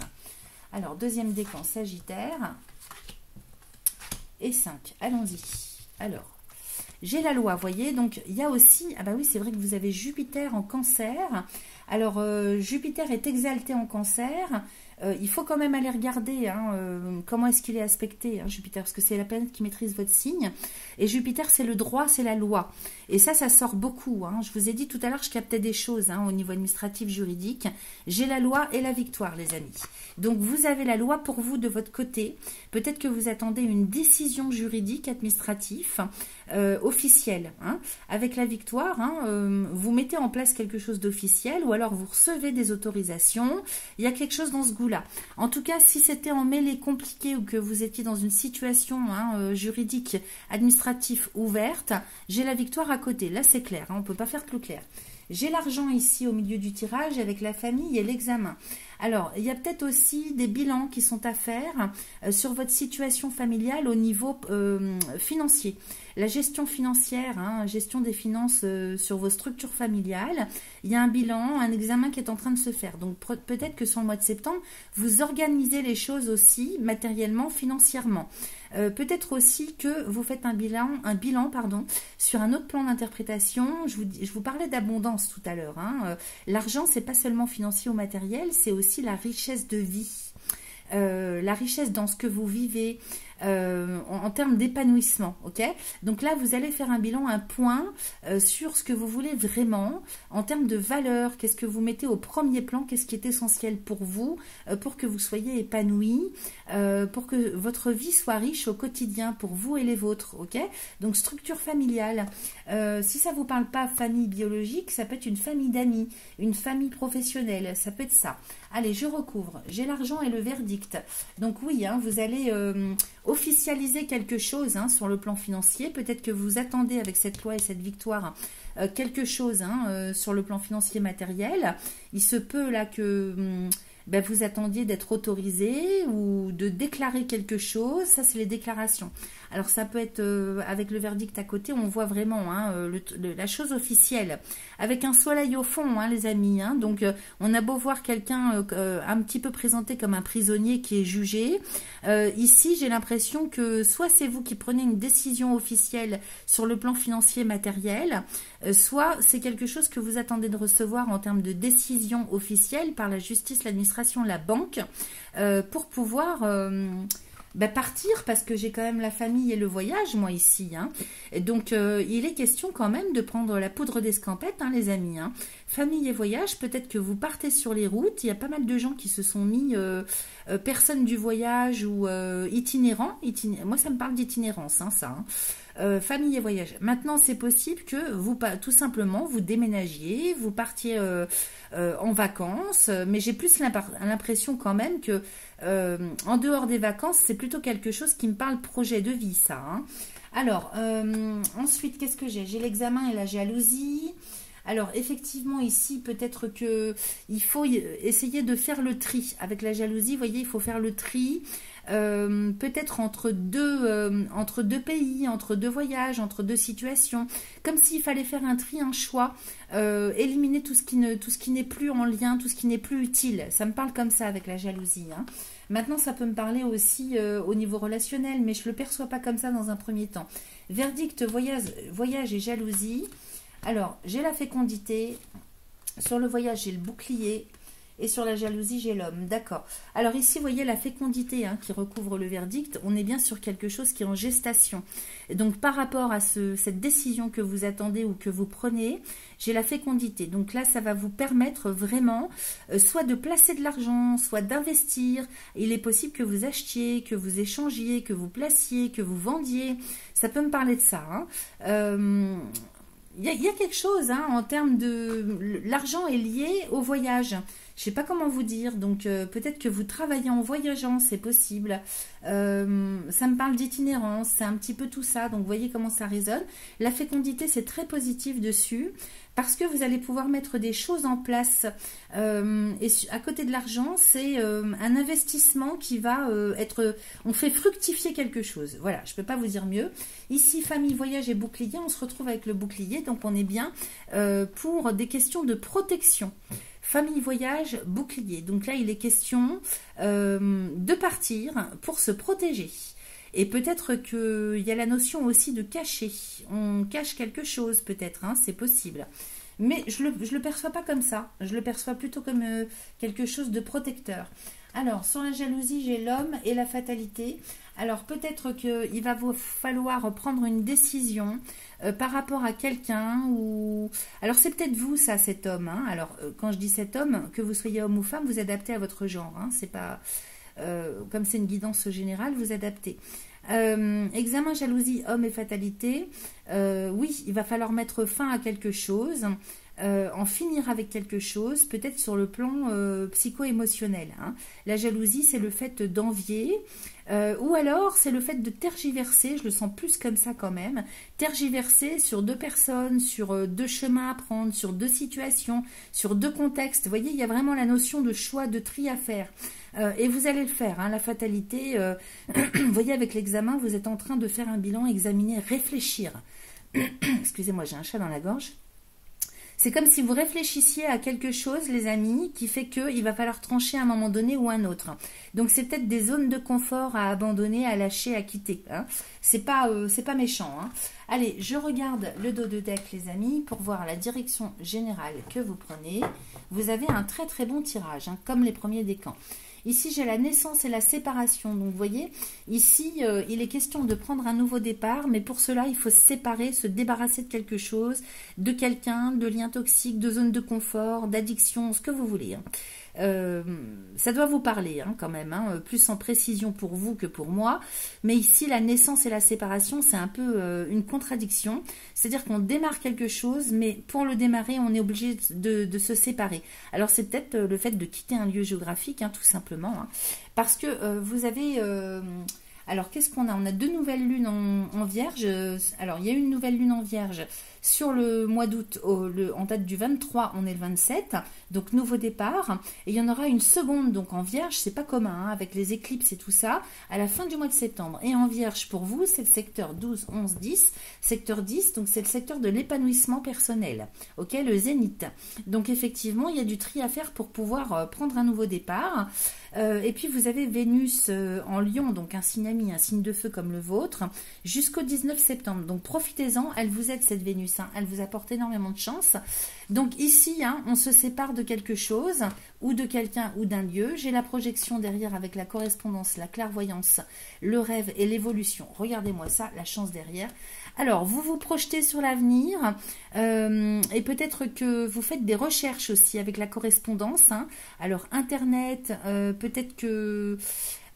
Alors, deuxième décan Sagittaire et 5. Allons-y. Alors, j'ai la loi, vous voyez, donc il y a aussi, ah bah oui, c'est vrai que vous avez Jupiter en Cancer. Alors, Jupiter est exalté en Cancer. Il faut quand même aller regarder hein, comment est-ce qu'il est aspecté, hein, Jupiter, parce que c'est la planète qui maîtrise votre signe. Et Jupiter, c'est le droit, c'est la loi. Et ça sort beaucoup. Hein. Je vous ai dit tout à l'heure, je captais des choses hein, au niveau administratif, juridique. J'ai la loi et la victoire, les amis. Donc, vous avez la loi pour vous de votre côté. Peut-être que vous attendez une décision juridique, administrative, officielle. Hein. Avec la victoire, hein, vous mettez en place quelque chose d'officiel ou alors vous recevez des autorisations. Il y a quelque chose dans ce goût-là. En tout cas, si c'était emmêlé, compliqué ou que vous étiez dans une situation hein, juridique, administrative ouverte, j'ai la victoire à côté. Là, c'est clair. Hein, on ne peut pas faire plus clair. J'ai l'argent ici au milieu du tirage avec la famille et l'examen. Alors, il y a peut-être aussi des bilans qui sont à faire sur votre situation familiale au niveau financier. La gestion financière, hein, gestion des finances sur vos structures familiales, il y a un bilan, un examen qui est en train de se faire. Donc, peut-être que sur le mois de septembre, vous organisez les choses aussi matériellement, financièrement. Peut-être aussi que vous faites un bilan sur un autre plan d'interprétation. Je vous parlais d'abondance tout à l'heure. Hein. L'argent, c'est pas seulement financier ou matériel, c'est aussi la richesse de vie. La richesse dans ce que vous vivez en termes d'épanouissement, ok? Donc là, vous allez faire un bilan, un point sur ce que vous voulez vraiment en termes de valeur. Qu'est-ce que vous mettez au premier plan? Qu'est-ce qui est essentiel pour vous, pour que vous soyez épanoui, pour que votre vie soit riche au quotidien pour vous et les vôtres, ok? Donc structure familiale. Si ça vous parle pas famille biologique, ça peut être une famille d'amis, une famille professionnelle, ça peut être ça. Allez, je recouvre. J'ai l'argent et le verdict. Donc oui, hein, vous allez officialiser quelque chose hein, sur le plan financier. Peut-être que vous attendez avec cette loi et cette victoire quelque chose hein, sur le plan financier matériel. Il se peut là que vous attendiez d'être autorisé ou de déclarer quelque chose. Ça, c'est les déclarations. Alors, ça peut être avec le verdict à côté, on voit vraiment hein, la chose officielle. Avec un soleil au fond, hein, les amis. Hein, donc, on a beau voir quelqu'un un petit peu présenté comme un prisonnier qui est jugé. Ici, j'ai l'impression que soit c'est vous qui prenez une décision officielle sur le plan financier matériel, soit c'est quelque chose que vous attendez de recevoir en termes de décision officielle par la justice, l'administration, la banque, pour pouvoir... partir parce que j'ai quand même la famille et le voyage moi ici hein. Et donc il est question quand même de prendre la poudre d'escampette hein, les amis hein. Famille et voyage, peut-être que vous partez sur les routes. Il y a pas mal de gens qui se sont mis personnes du voyage ou itinérants. Moi ça me parle d'itinérance hein, ça hein. Famille et voyage. Maintenant, c'est possible que vous, tout simplement, vous déménagiez, vous partiez en vacances, mais j'ai plus l'impression quand même que en dehors des vacances, c'est plutôt quelque chose qui me parle projet de vie, ça. Hein. Alors, ensuite, qu'est-ce que j'ai? J'ai l'examen et la jalousie. Alors effectivement ici peut-être que il faut essayer de faire le tri avec la jalousie. Vous voyez, il faut faire le tri peut-être entre deux pays, entre deux voyages, entre deux situations, comme s'il fallait faire un tri, un choix, éliminer tout ce qui n'est plus en lien, tout ce qui n'est plus utile. Ça me parle comme ça avec la jalousie, hein. Maintenant, ça peut me parler aussi au niveau relationnel, mais je ne le perçois pas comme ça dans un premier temps. Verdict, voyage et jalousie. Alors, j'ai la fécondité. Sur le voyage, j'ai le bouclier. Et sur la jalousie, j'ai l'homme. D'accord. Alors ici, vous voyez la fécondité hein, qui recouvre le verdict. On est bien sur quelque chose qui est en gestation. Et donc, par rapport à cette décision que vous attendez ou que vous prenez, j'ai la fécondité. Donc là, ça va vous permettre vraiment soit de placer de l'argent, soit d'investir. Il est possible que vous achetiez, que vous échangiez, que vous placiez, que vous vendiez. Ça peut me parler de ça. Hein. Il y a quelque chose hein, en termes de... L'argent est lié au voyage. Je ne sais pas comment vous dire, donc peut-être que vous travaillez en voyageant, c'est possible. Ça me parle d'itinérance, c'est un petit peu tout ça, donc vous voyez comment ça résonne. La fécondité, c'est très positif dessus, parce que vous allez pouvoir mettre des choses en place. Et à côté de l'argent, c'est un investissement qui va être... On fait fructifier quelque chose. Voilà, je ne peux pas vous dire mieux. Ici, famille, voyage et bouclier, on se retrouve avec le bouclier, donc on est bien pour des questions de protection. Famille, voyage, bouclier. Donc là, il est question de partir pour se protéger. Et peut-être qu'il y a la notion aussi de cacher. On cache quelque chose peut-être, hein, c'est possible. Mais je le perçois pas comme ça. Je le perçois plutôt comme quelque chose de protecteur. Alors, sur la jalousie, j'ai l'homme et la fatalité. Alors, peut-être qu'il va vous falloir prendre une décision par rapport à quelqu'un ou... Alors, c'est peut-être vous, ça, cet homme. Hein. Alors, quand je dis cet homme, que vous soyez homme ou femme, vous adaptez à votre genre. Hein. C'est pas... comme c'est une guidance générale, vous adaptez. Examen, jalousie, homme et fatalité. Oui, il va falloir mettre fin à quelque chose. En finir avec quelque chose, peut-être sur le plan psycho-émotionnel. Hein. La jalousie, c'est le fait d'envier, ou alors c'est le fait de tergiverser, je le sens plus comme ça quand même, tergiverser sur deux personnes, sur deux chemins à prendre, sur deux situations, sur deux contextes. Vous voyez, il y a vraiment la notion de choix, de tri à faire. Et vous allez le faire, hein, la fatalité, vous voyez, avec l'examen, vous êtes en train de faire un bilan, examiner, réfléchir. Excusez-moi, j'ai un chat dans la gorge. C'est comme si vous réfléchissiez à quelque chose, les amis, qui fait qu'il va falloir trancher à un moment donné ou un autre. Donc, c'est peut-être des zones de confort à abandonner, à lâcher, à quitter. Hein. C'est pas méchant. Hein. Allez, je regarde le dos de deck, les amis, pour voir la direction générale que vous prenez. Vous avez un très très bon tirage, hein, comme les premiers décans. Ici, j'ai la naissance et la séparation. Donc, vous voyez, ici, il est question de prendre un nouveau départ. Mais pour cela, il faut se séparer, se débarrasser de quelque chose, de quelqu'un, de liens toxiques, de zones de confort, d'addiction, ce que vous voulez. Hein. Ça doit vous parler hein, quand même, hein, plus en précision pour vous que pour moi. Mais ici, la naissance et la séparation, c'est un peu une contradiction. C'est-à-dire qu'on démarre quelque chose, mais pour le démarrer, on est obligé de se séparer. Alors, c'est peut-être le fait de quitter un lieu géographique, hein, tout simplement. Hein, parce que vous avez... alors, qu'est-ce qu'on a? On a deux nouvelles lunes en Vierge. Alors, il y a une nouvelle lune en Vierge sur le mois d'août, en date du 23, on est le 27, donc nouveau départ. Et il y en aura une seconde, donc en Vierge, c'est pas commun, hein, avec les éclipses et tout ça, à la fin du mois de septembre. Et en Vierge, pour vous, c'est le secteur 12, 11, 10. Secteur 10, donc c'est le secteur de l'épanouissement personnel, ok, le zénith. Donc, effectivement, il y a du tri à faire pour pouvoir prendre un nouveau départ. Et puis, vous avez Vénus en Lion, donc un signe ami, un signe de feu comme le vôtre, jusqu'au 19 septembre. Donc, profitez-en, elle vous aide cette Vénus. Elle vous apporte énormément de chance. Donc ici, hein, on se sépare de quelque chose, ou de quelqu'un, ou d'un lieu. J'ai la projection derrière avec la correspondance, la clairvoyance, le rêve et l'évolution. Regardez-moi ça, la chance derrière. Alors, vous vous projetez sur l'avenir, et peut-être que vous faites des recherches aussi avec la correspondance. Hein. Alors, Internet, peut-être que...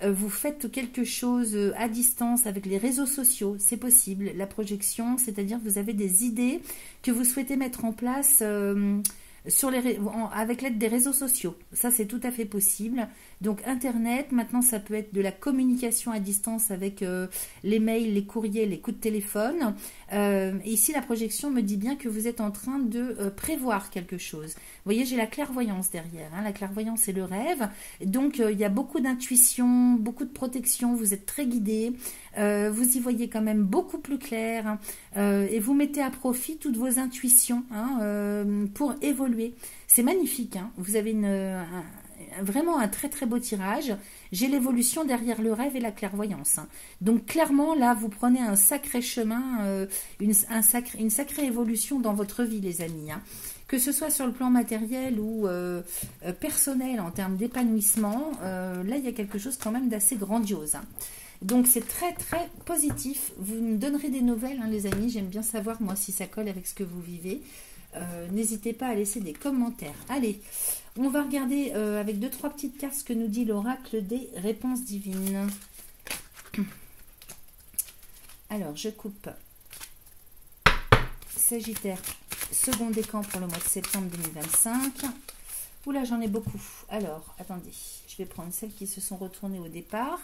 vous faites quelque chose à distance avec les réseaux sociaux, c'est possible. La projection, c'est-à-dire que vous avez des idées que vous souhaitez mettre en place avec l'aide des réseaux sociaux. Ça, c'est tout à fait possible. Donc, Internet, maintenant, ça peut être de la communication à distance avec les mails, les courriers, les coups de téléphone. Et ici, la projection me dit bien que vous êtes en train de prévoir quelque chose. Vous voyez, j'ai la clairvoyance derrière. Hein. La clairvoyance, c'est le rêve. Donc, il y a beaucoup d'intuition, beaucoup de protection. Vous êtes très guidé. Vous y voyez quand même beaucoup plus clair. Et vous mettez à profit toutes vos intuitions pour évoluer. C'est magnifique. Hein. Vous avez vraiment un très très beau tirage. J'ai l'évolution derrière le rêve et la clairvoyance. Hein. Donc clairement, là, vous prenez un sacré chemin, une sacrée évolution dans votre vie, les amis. Hein. Que ce soit sur le plan matériel ou personnel, en termes d'épanouissement, là, il y a quelque chose quand même d'assez grandiose. Hein. Donc c'est très très positif. Vous me donnerez des nouvelles, hein, les amis. J'aime bien savoir, moi, si ça colle avec ce que vous vivez. N'hésitez pas à laisser des commentaires. Allez, on va regarder avec 2-3 petites cartes ce que nous dit l'oracle des réponses divines. Alors, je coupe Sagittaire, second décan pour le mois de septembre 2025. Oula, j'en ai beaucoup. Alors, attendez, je vais prendre celles qui se sont retournées au départ.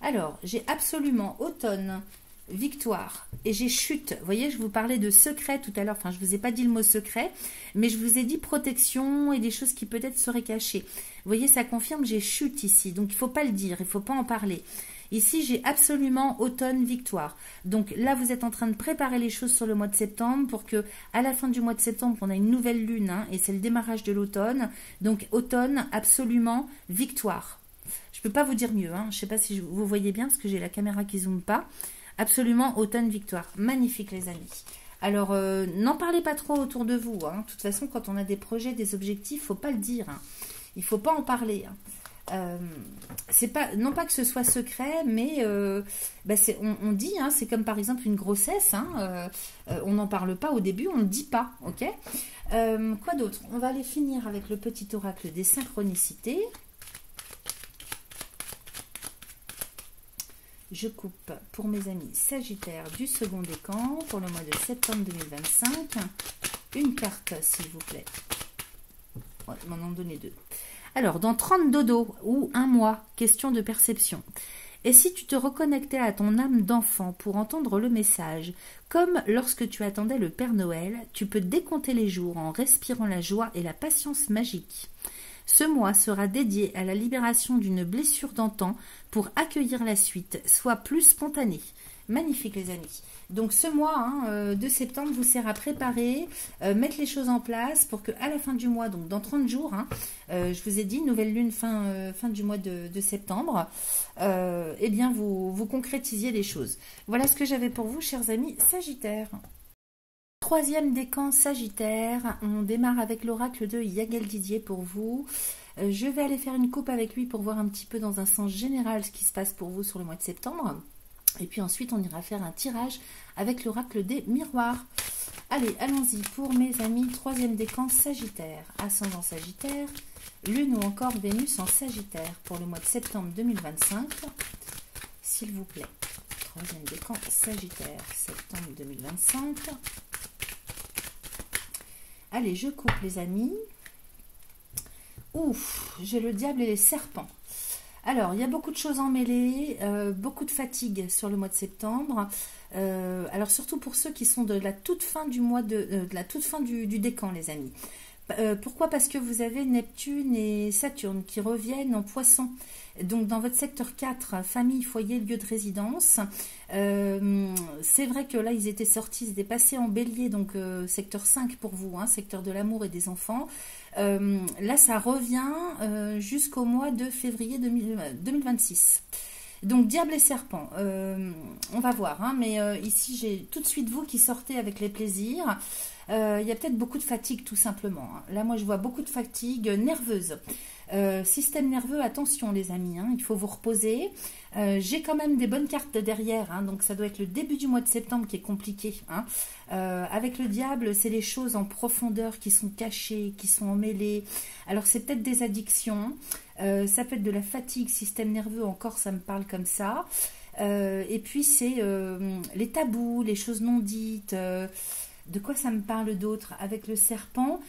Alors, j'ai absolument automne, victoire et j'ai chute. Vous voyez, je vous parlais de secret tout à l'heure. Enfin, je vous ai pas dit le mot secret, mais je vous ai dit protection et des choses qui peut-être seraient cachées. Vous voyez, ça confirme que j'ai chute ici. Donc, il faut pas le dire, il faut pas en parler. Ici, j'ai absolument automne, victoire. Donc là, vous êtes en train de préparer les choses sur le mois de septembre pour que, à la fin du mois de septembre, on a une nouvelle lune, hein, et c'est le démarrage de l'automne. Donc, automne, absolument, victoire. Je peux pas vous dire mieux. Hein. Je sais pas si vous voyez bien parce que j'ai la caméra qui zoome pas. Absolument, automne, victoire. Magnifique, les amis. Alors, n'en parlez pas trop autour de vous. Hein. De toute façon, quand on a des projets, des objectifs, faut pas le dire. Hein. Il faut pas en parler. Hein. C'est pas, non pas que ce soit secret, mais on dit, hein, c'est comme par exemple une grossesse. Hein, on n'en parle pas au début, on ne dit pas. Ok. Quoi d'autre? On va aller finir avec le petit oracle des synchronicités. Je coupe pour mes amis Sagittaire du second décan pour le mois de septembre 2025. Une carte, s'il vous plaît. Ouais, m'en ont donné deux. Alors, dans 30 dodo ou un mois, question de perception. Et si tu te reconnectais à ton âme d'enfant pour entendre le message, comme lorsque tu attendais le Père Noël, tu peux décompter les jours en respirant la joie et la patience magique. Ce mois sera dédié à la libération d'une blessure d'antan pour accueillir la suite, soit plus spontanée. Magnifique, les amis. Donc ce mois de septembre vous sert à préparer, mettre les choses en place pour qu'à la fin du mois, donc dans 30 jours, je vous ai dit, nouvelle lune fin du mois de septembre, eh bien vous concrétisiez les choses. Voilà ce que j'avais pour vous, chers amis Sagittaires. Troisième décan Sagittaire, on démarre avec l'oracle de Yagel Didier pour vous. Je vais aller faire une coupe avec lui pour voir un petit peu dans un sens général ce qui se passe pour vous sur le mois de septembre. Et puis ensuite, on ira faire un tirage avec l'oracle des miroirs. Allez, allons-y pour mes amis. Troisième décan Sagittaire, ascendant Sagittaire, Lune ou encore Vénus en Sagittaire pour le mois de septembre 2025. S'il vous plaît. Troisième décan Sagittaire, septembre 2025. Allez, je coupe les amis. Ouf, j'ai le diable et les serpents. Alors, il y a beaucoup de choses emmêlées, beaucoup de fatigue sur le mois de septembre. Alors, surtout pour ceux qui sont de la toute fin du mois de la toute fin du décan, les amis. Pourquoi? Parce que vous avez Neptune et Saturne qui reviennent en Poisson. Donc, dans votre secteur 4, famille, foyer, lieu de résidence. C'est vrai que là, ils étaient sortis, ils étaient passés en Bélier, donc secteur 5 pour vous, hein, secteur de l'amour et des enfants. Là, ça revient jusqu'au mois de février 2026. Donc, diable et serpent, on va voir. Hein, mais ici, j'ai tout de suite vous qui sortez avec les plaisirs. Il y a peut-être beaucoup de fatigue, tout simplement. Hein. Là, moi, je vois beaucoup de fatigue nerveuse. Système nerveux, attention, les amis. Hein, il faut vous reposer. J'ai quand même des bonnes cartes derrière. Hein, donc, ça doit être le début du mois de septembre qui est compliqué. Hein. Avec le diable, c'est les choses en profondeur qui sont cachées, qui sont emmêlées. Alors, c'est peut-être des addictions. Ça peut être de la fatigue, système nerveux, encore, ça me parle comme ça. Et puis, c'est les tabous, les choses non dites. De quoi ça me parle d'autre? Avec le serpent,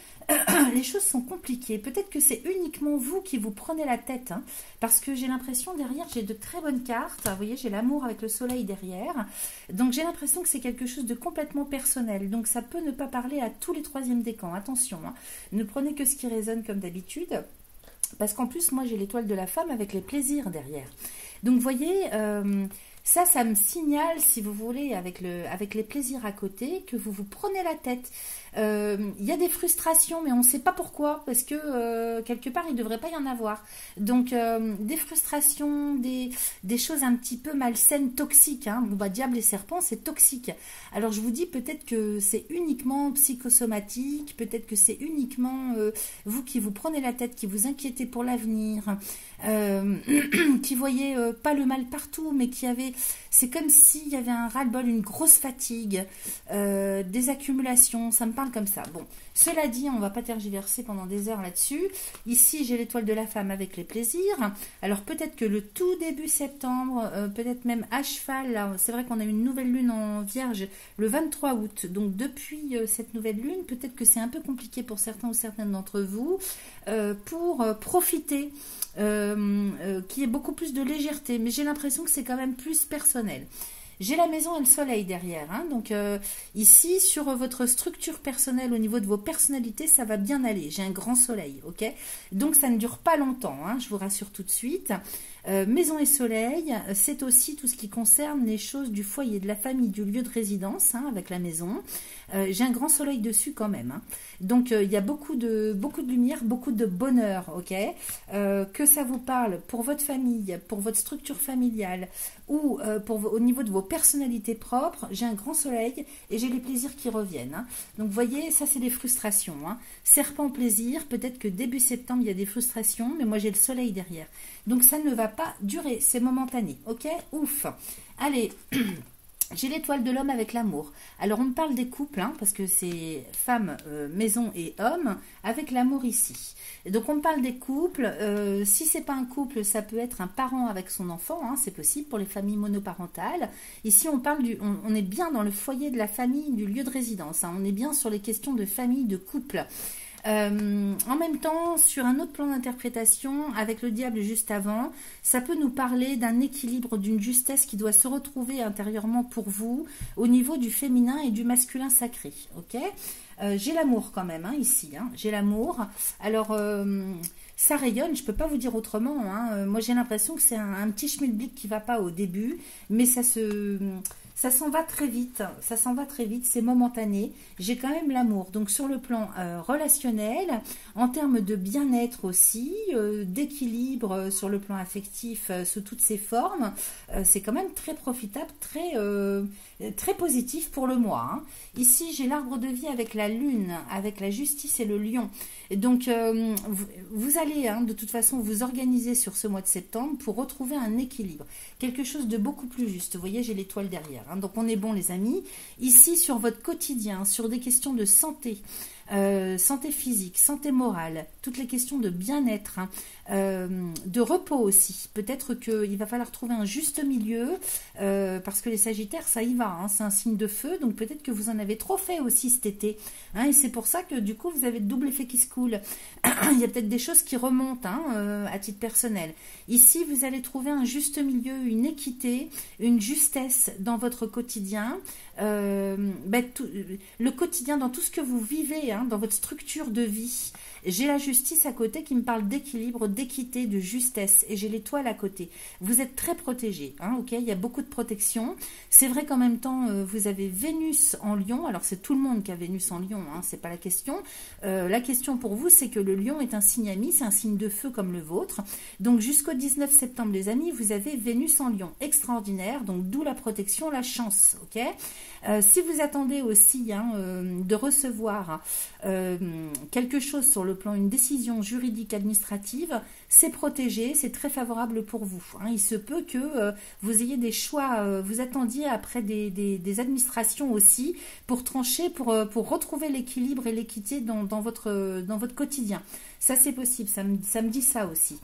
les choses sont compliquées. Peut-être que c'est uniquement vous qui vous prenez la tête, hein, parce que j'ai l'impression derrière, j'ai de très bonnes cartes. Vous voyez, j'ai l'amour avec le soleil derrière. Donc j'ai l'impression que c'est quelque chose de complètement personnel. Donc ça peut ne pas parler à tous les troisièmes décans. Attention, hein. Ne prenez que ce qui résonne comme d'habitude. Parce qu'en plus, moi, j'ai l'étoile de la femme avec les plaisirs derrière. Donc, vous voyez, ça me signale, si vous voulez, avec les plaisirs à côté, que vous vous prenez la tête. Il y a des frustrations, mais on ne sait pas pourquoi, parce que quelque part, il ne devrait pas y en avoir. Donc, des frustrations, des choses un petit peu malsaines, toxiques. Hein. Bon, bah, diable et serpent, c'est toxique. Alors, je vous dis peut-être que c'est uniquement psychosomatique, peut-être que c'est uniquement vous qui vous prenez la tête, qui vous inquiétez pour l'avenir, qui voyez pas le mal partout, mais qui avait... C'est comme s'il y avait un ras-le-bol, une grosse fatigue, des accumulations, ça me parle comme ça. Bon, cela dit, on ne va pas tergiverser pendant des heures là-dessus. Ici, j'ai l'étoile de la femme avec les plaisirs. Alors peut-être que le tout début septembre, peut-être même à cheval, là, c'est vrai qu'on a une nouvelle lune en vierge le 23 août. Donc depuis cette nouvelle lune, peut-être que c'est un peu compliqué pour certains ou certaines d'entre vous pour profiter. Qui est beaucoup plus de légèreté, mais j'ai l'impression que c'est quand même plus personnel. J'ai la maison et le soleil derrière, hein, donc ici sur votre structure personnelle au niveau de vos personnalités, ça va bien aller. J'ai un grand soleil, ok, donc ça ne dure pas longtemps, hein, je vous rassure tout de suite. Maison et soleil, c'est aussi tout ce qui concerne les choses du foyer, de la famille, du lieu de résidence, hein, avec la maison. J'ai un grand soleil dessus quand même, hein. Donc il y a beaucoup de lumière, beaucoup de bonheur, ok. Que ça vous parle pour votre famille, pour votre structure familiale ou au niveau de vos personnalités propres, j'ai un grand soleil et j'ai les plaisirs qui reviennent, hein. Donc vous voyez, ça c'est des frustrations, hein. Serpent plaisir, peut-être que début septembre il y a des frustrations, mais moi j'ai le soleil derrière. Donc ça ne va pas durer, c'est momentané, ok. Ouf. Allez. J'ai l'étoile de l'homme avec l'amour. Alors on me parle des couples, hein, parce que c'est femme, maison et homme, avec l'amour ici. Et donc on me parle des couples. Si c'est pas un couple, ça peut être un parent avec son enfant, hein, c'est possible pour les familles monoparentales. Ici on parle on est bien dans le foyer de la famille, du lieu de résidence, hein, on est bien sur les questions de famille, de couple. En même temps, sur un autre plan d'interprétation, avec le diable juste avant, ça peut nous parler d'un équilibre, d'une justesse qui doit se retrouver intérieurement pour vous, au niveau du féminin et du masculin sacré, ok. J'ai l'amour quand même, hein, ici, hein, j'ai l'amour. Alors, ça rayonne, je ne peux pas vous dire autrement, hein. Moi j'ai l'impression que c'est un petit schmilblick qui ne va pas au début, mais ça s'en va très vite, c'est momentané. J'ai quand même l'amour. Donc sur le plan relationnel, en termes de bien-être aussi, d'équilibre sur le plan affectif sous toutes ses formes, c'est quand même très profitable, très positif pour le mois, hein. Ici, j'ai l'arbre de vie avec la lune, avec la justice et le lion. Et donc, vous allez de toute façon vous organiser sur ce mois de septembre pour retrouver un équilibre. Quelque chose de beaucoup plus juste. Vous voyez, j'ai l'étoile derrière, hein. Donc, on est bon, les amis. Ici, sur votre quotidien, sur des questions de santé, santé physique, santé morale, toutes les questions de bien-être, hein, de repos aussi. Peut-être qu'il va falloir trouver un juste milieu, parce que les Sagittaires, ça y va, hein, c'est un signe de feu, donc peut-être que vous en avez trop fait aussi cet été, hein, et c'est pour ça que du coup vous avez le double effet qui se coule. Il y a peut-être des choses qui remontent, hein, à titre personnel. Ici, vous allez trouver un juste milieu, une équité, une justesse dans votre quotidien, le quotidien dans tout ce que vous vivez, hein, dans votre structure de vie. J'ai la justice à côté qui me parle d'équilibre, d'équité, de justesse, et j'ai l'étoile à côté. Vous êtes très protégés, hein, ok, il y a beaucoup de protection. C'est vrai qu'en même temps, vous avez Vénus en Lion. Alors c'est tout le monde qui a Vénus en Lion, hein, c'est pas la question. La question pour vous, c'est que le Lion est un signe ami, c'est un signe de feu comme le vôtre. Donc jusqu'au 19 septembre, les amis, vous avez Vénus en Lion, extraordinaire. Donc d'où la protection, la chance, ok. Si vous attendez aussi, hein, de recevoir quelque chose sur le plan, une décision juridique administrative, c'est protégé, c'est très favorable pour vous, hein. Il se peut que vous ayez des choix, vous attendiez après des administrations aussi pour trancher, pour retrouver l'équilibre et l'équité dans votre quotidien. Ça c'est possible, ça me dit ça aussi.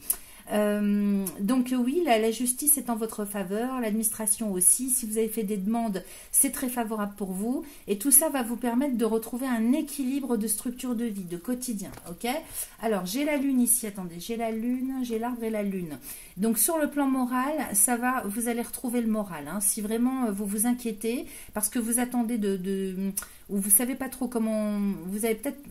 Donc oui, la justice est en votre faveur, l'administration aussi. Si vous avez fait des demandes, c'est très favorable pour vous. Et tout ça va vous permettre de retrouver un équilibre de structure de vie, de quotidien. Ok? Alors, j'ai la lune ici. Attendez, j'ai la lune, j'ai l'arbre et la lune. Donc, sur le plan moral, ça va, vous allez retrouver le moral. Hein. Si vraiment vous vous inquiétez, parce que vous attendez ou vous savez pas trop comment, vous avez peut-être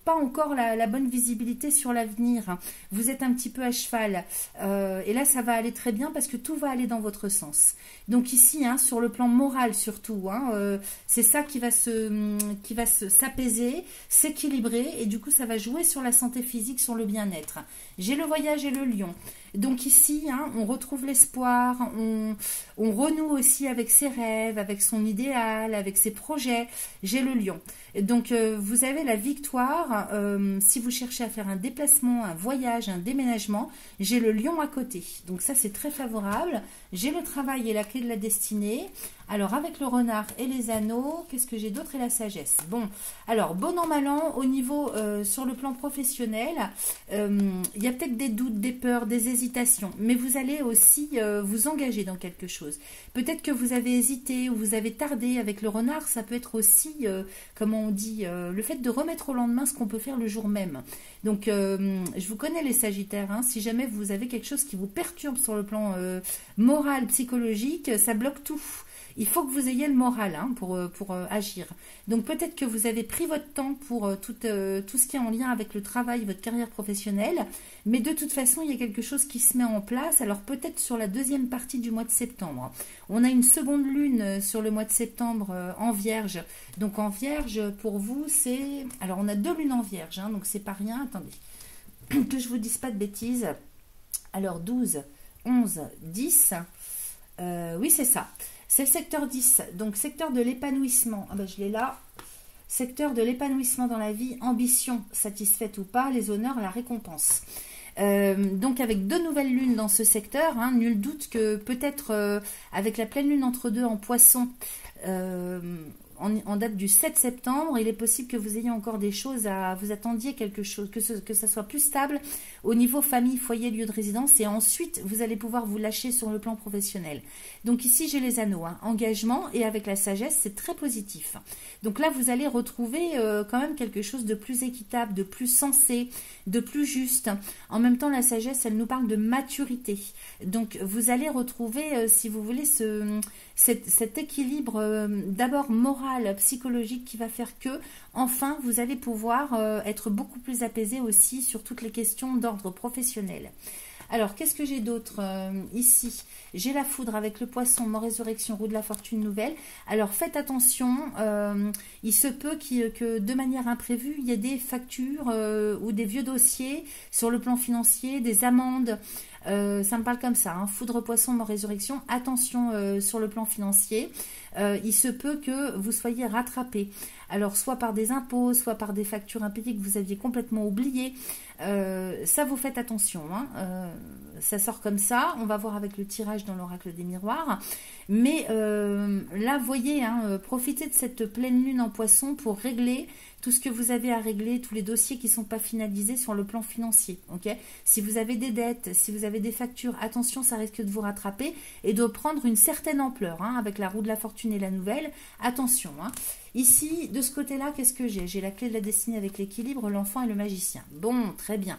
pas encore la bonne visibilité sur l'avenir. Vous êtes un petit peu à cheval. Et là, ça va aller très bien parce que tout va aller dans votre sens. Donc ici, hein, sur le plan moral surtout, hein, c'est ça qui va s'apaiser, s'équilibrer et du coup, ça va jouer sur la santé physique, sur le bien-être. J'ai le voyage et le lion. Donc ici, hein, on retrouve l'espoir, on renoue aussi avec ses rêves, avec son idéal, avec ses projets. J'ai le lion. Donc vous avez la victoire si vous cherchez à faire un déplacement, un voyage, un déménagement. J'ai le lion à côté. Donc ça, c'est très favorable. J'ai le travail et la clé de la destinée. Alors, avec le renard et les anneaux, qu'est-ce que j'ai d'autre et la sagesse? Bon, alors, bon an, mal an, au niveau, sur le plan professionnel, il y a peut-être des doutes, des peurs, des hésitations, mais vous allez aussi vous engager dans quelque chose. Peut-être que vous avez hésité ou vous avez tardé avec le renard, ça peut être aussi, comment on dit, le fait de remettre au lendemain ce qu'on peut faire le jour même. Donc, je vous connais les sagittaires, hein, si jamais vous avez quelque chose qui vous perturbe sur le plan moral, psychologique, ça bloque tout. Il faut que vous ayez le moral hein, pour agir. Donc peut-être que vous avez pris votre temps pour tout ce qui est en lien avec le travail, votre carrière professionnelle, mais de toute façon, il y a quelque chose qui se met en place. Alors peut-être sur la deuxième partie du mois de septembre. On a une seconde lune sur le mois de septembre en Vierge. Donc en Vierge, pour vous, c'est... Alors on a 2 lunes en Vierge, hein, donc c'est pas rien. Attendez, que je vous dise pas de bêtises. Alors 12, 11, 10... oui, c'est ça. C'est le secteur 10, donc secteur de l'épanouissement. Ah ben, je l'ai là. Secteur de l'épanouissement dans la vie, ambition satisfaite ou pas, les honneurs, la récompense. Donc avec 2 nouvelles lunes dans ce secteur, hein, nul doute que peut-être avec la pleine lune entre deux en poisson, en date du 7 septembre, il est possible que vous ayez encore des choses vous attendiez quelque chose, que ça soit plus stable au niveau famille, foyer, lieu de résidence, et ensuite vous allez pouvoir vous lâcher sur le plan professionnel. Donc ici j'ai les anneaux, hein, engagement, et avec la sagesse c'est très positif. Donc là vous allez retrouver quand même quelque chose de plus équitable, de plus sensé, de plus juste. En même temps la sagesse elle nous parle de maturité. Donc vous allez retrouver si vous voulez cet équilibre d'abord moral, psychologique qui va faire que enfin vous allez pouvoir être beaucoup plus apaisé aussi sur toutes les questions d'ordre professionnel. Alors, qu'est-ce que j'ai d'autre ici? J'ai la foudre avec le poisson, mort résurrection, roue de la fortune nouvelle. Alors, faites attention, il se peut que de manière imprévue, il y ait des factures ou des vieux dossiers sur le plan financier, des amendes. Ça me parle comme ça, hein. Foudre, poisson, mort, résurrection. Attention sur le plan financier. Il se peut que vous soyez rattrapé. Alors, soit par des impôts, soit par des factures impayées que vous aviez complètement oubliées. Ça, vous faites attention. Hein. Ça sort comme ça. On va voir avec le tirage dans l'oracle des miroirs. Mais là, voyez, hein, profitez de cette pleine lune en poisson pour régler tout ce que vous avez à régler, tous les dossiers qui ne sont pas finalisés sur le plan financier. Okay, si vous avez des dettes, si vous avez des factures, attention, ça risque de vous rattraper et de prendre une certaine ampleur. Hein, avec la roue de la fortune et la nouvelle, attention. Hein. Ici, de ce côté-là, qu'est-ce que j'ai? J'ai la clé de la destinée avec l'équilibre, l'enfant et le magicien. Bon, très bien.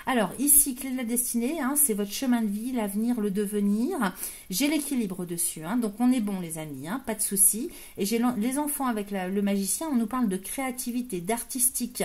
Alors, ici, clé de la destinée, hein, c'est votre chemin de vie, l'avenir, le devenir. J'ai l'équilibre dessus, hein, donc on est bon, les amis, hein, pas de souci. Et j'ai les enfants avec le magicien, on nous parle de créativité, d'artistique.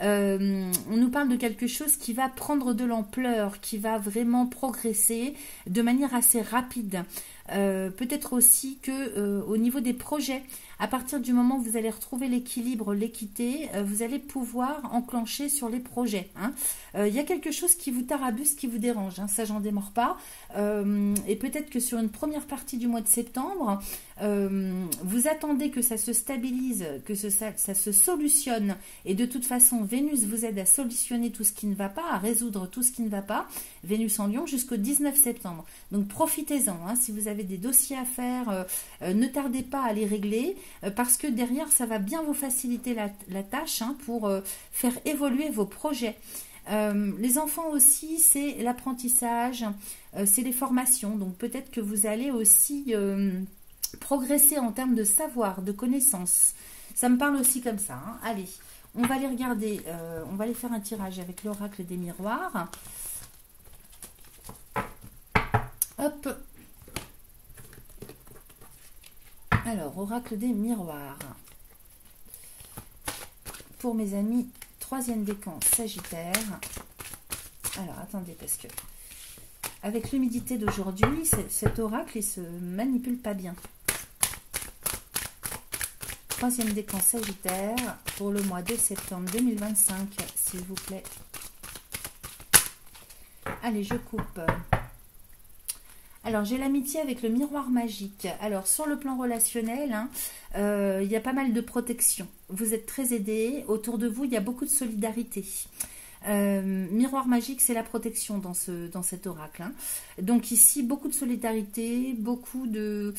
On nous parle de quelque chose qui va prendre de l'ampleur, qui va vraiment progresser de manière assez rapide. Peut-être aussi que au niveau des projets, à partir du moment où vous allez retrouver l'équilibre, l'équité, vous allez pouvoir enclencher sur les projets. Hein. Il y a quelque chose qui vous tarabuse, qui vous dérange, hein, ça j'en démords pas. Et peut-être que sur une première partie du mois de septembre, vous attendez que ça se stabilise, que ça se solutionne. Et de toute façon, Vénus vous aide à solutionner tout ce qui ne va pas, à résoudre tout ce qui ne va pas. Vénus en Lion jusqu'au 19 septembre. Donc profitez-en, hein, si vous avez des dossiers à faire, ne tardez pas à les régler parce que derrière ça va bien vous faciliter la tâche hein, pour faire évoluer vos projets. Les enfants aussi, c'est l'apprentissage, c'est les formations. Donc peut-être que vous allez aussi progresser en termes de savoir, de connaissances. Ça me parle aussi comme ça, hein. Allez, on va aller regarder, on va aller faire un tirage avec l'oracle des miroirs. Hop. Alors, oracle des miroirs. Pour mes amis, troisième décan Sagittaire. Alors, attendez, parce que avec l'humidité d'aujourd'hui, cet oracle, il se manipule pas bien. Troisième décan Sagittaire pour le mois de septembre 2025, s'il vous plaît. Allez, je coupe. Alors, j'ai l'amitié avec le miroir magique. Alors, sur le plan relationnel, hein, il y a pas mal de protection. Vous êtes très aidés. Autour de vous, il y a beaucoup de solidarité. Miroir magique, c'est la protection dans cet oracle, hein. Donc ici, beaucoup de solidarité, beaucoup de...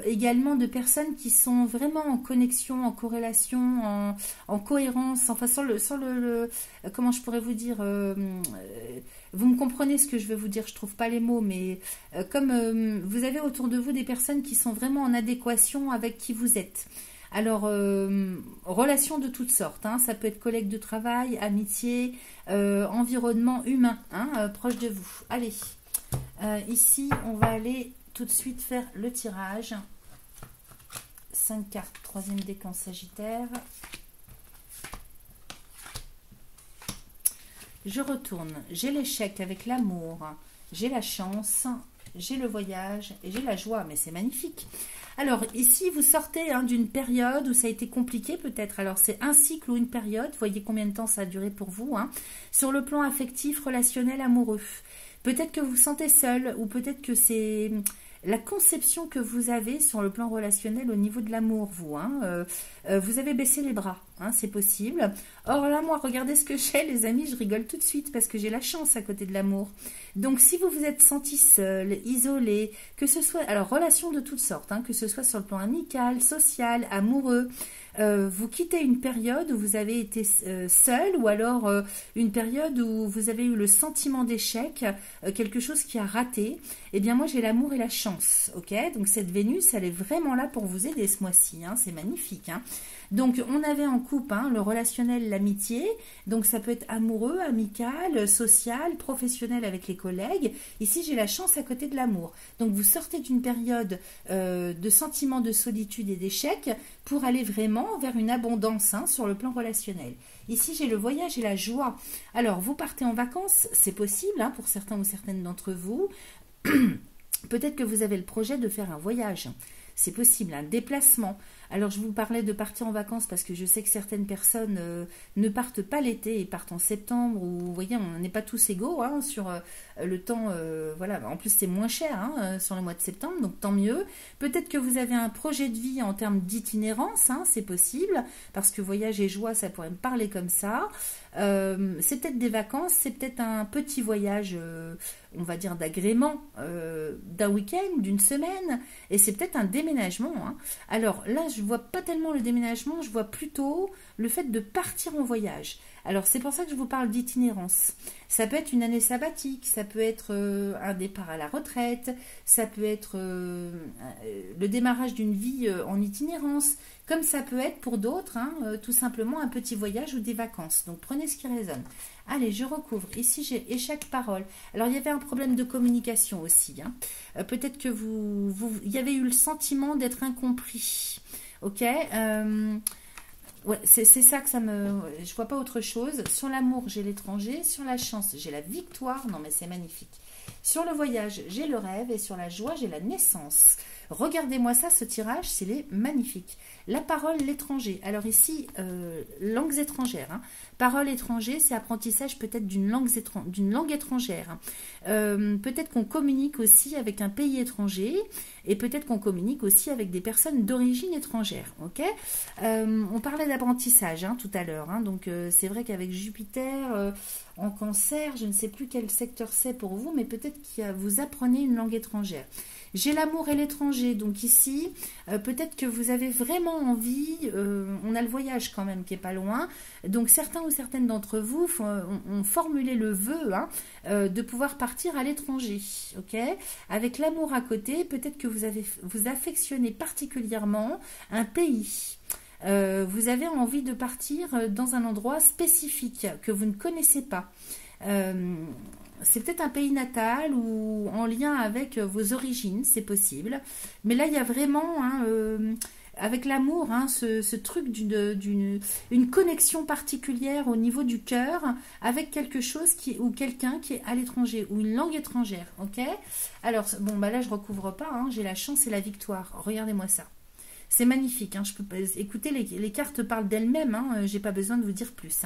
également de personnes qui sont vraiment en connexion, en corrélation, en cohérence, enfin comment je pourrais vous dire, vous me comprenez ce que je veux vous dire, je trouve pas les mots, mais comme vous avez autour de vous des personnes qui sont vraiment en adéquation avec qui vous êtes. Alors, relations de toutes sortes, hein, ça peut être collègues de travail, amitié, environnement humain, hein, proche de vous. Allez, ici, on va aller tout de suite faire le tirage. 5 cartes, troisième décan Sagittaire. Je retourne. J'ai l'échec avec l'amour, j'ai la chance, j'ai le voyage et j'ai la joie. Mais c'est magnifique. Alors ici, vous sortez d'une période où ça a été compliqué peut-être. Alors c'est un cycle ou une période. Voyez combien de temps ça a duré pour vous. Hein. Sur le plan affectif, relationnel, amoureux. Peut-être que vous vous sentez seul ou peut-être que c'est... la conception que vous avez sur le plan relationnel au niveau de l'amour, vous. Hein, vous avez baissé les bras, hein, c'est possible. Or là, moi, regardez ce que j'ai, les amis, je rigole tout de suite parce que j'ai la chance à côté de l'amour. Donc, si vous vous êtes senti seul, isolé, que ce soit... alors, relations de toutes sortes, hein, que ce soit sur le plan amical, social, amoureux... vous quittez une période où vous avez été seul ou alors une période où vous avez eu le sentiment d'échec, quelque chose qui a raté, eh bien moi j'ai l'amour et la chance, ok? Donc cette Vénus, elle est vraiment là pour vous aider ce mois-ci, hein, c'est magnifique, hein. Donc on avait en couple le relationnel, l'amitié, donc ça peut être amoureux, amical, social, professionnel avec les collègues. Ici j'ai la chance à côté de l'amour. Donc vous sortez d'une période de sentiment de solitude et d'échec pour aller vraiment vers une abondance sur le plan relationnel. Ici j'ai le voyage et la joie. Alors vous partez en vacances, c'est possible pour certains ou certaines d'entre vous. Peut-être que vous avez le projet de faire un voyage. C'est possible, un déplacement. Alors, je vous parlais de partir en vacances parce que je sais que certaines personnes ne partent pas l'été et partent en septembre. Ou, vous voyez, on n'est pas tous égaux sur le temps. Voilà. En plus, c'est moins cher sur le mois de septembre, donc tant mieux. Peut-être que vous avez un projet de vie en termes d'itinérance, c'est possible. Parce que voyage et joie, ça pourrait me parler comme ça. C'est peut-être des vacances, c'est peut-être un petit voyage, on va dire d'agrément, d'un week-end, d'une semaine, et c'est peut-être un déménagement. Alors là, je vois pas tellement le déménagement, je vois plutôt le fait de partir en voyage. Alors c'est pour ça que je vous parle d'itinérance. Ça peut être une année sabbatique, ça peut être un départ à la retraite, ça peut être le démarrage d'une vie en itinérance, comme ça peut être pour d'autres, tout simplement un petit voyage ou des vacances. Donc prenez ce qui résonne. Allez, je recouvre. Ici, j'ai échec parole. Alors, il y avait un problème de communication aussi. Peut-être que il y avait eu le sentiment d'être incompris. Ok, ouais, c'est ça que ça me... Je vois pas autre chose. Sur l'amour, j'ai l'étranger. Sur la chance, j'ai la victoire. Non, mais c'est magnifique. Sur le voyage, j'ai le rêve. Et sur la joie, j'ai la naissance. Regardez-moi ça, ce tirage, c'est magnifique. La parole, l'étranger. Alors ici, langues étrangères. Parole étranger, c'est apprentissage peut-être d'une langue étrangère. Peut-être qu'on communique aussi avec un pays étranger et peut-être qu'on communique aussi avec des personnes d'origine étrangère. Ok, on parlait d'apprentissage tout à l'heure. Donc c'est vrai qu'avec Jupiter en Cancer, je ne sais plus quel secteur c'est pour vous, mais peut-être que vous apprenez une langue étrangère. J'ai l'amour et l'étranger. Donc ici, peut-être que vous avez vraiment envie, on a le voyage quand même qui est pas loin. Donc certains ou certaines d'entre vous ont formulé le vœu de pouvoir partir à l'étranger. Ok? Avec l'amour à côté, peut-être que vous affectionnez particulièrement un pays. Vous avez envie de partir dans un endroit spécifique que vous ne connaissez pas. C'est peut-être un pays natal ou en lien avec vos origines, c'est possible. Mais là, il y a vraiment, avec l'amour, ce truc une connexion particulière au niveau du cœur avec quelque chose ou quelqu'un qui est à l'étranger ou une langue étrangère. Ok? Alors, bon, bah là, je recouvre pas. J'ai la chance et la victoire. Regardez-moi ça. C'est magnifique, je peux pas... Écoutez, les cartes parlent d'elles-mêmes, j'ai pas besoin de vous dire plus.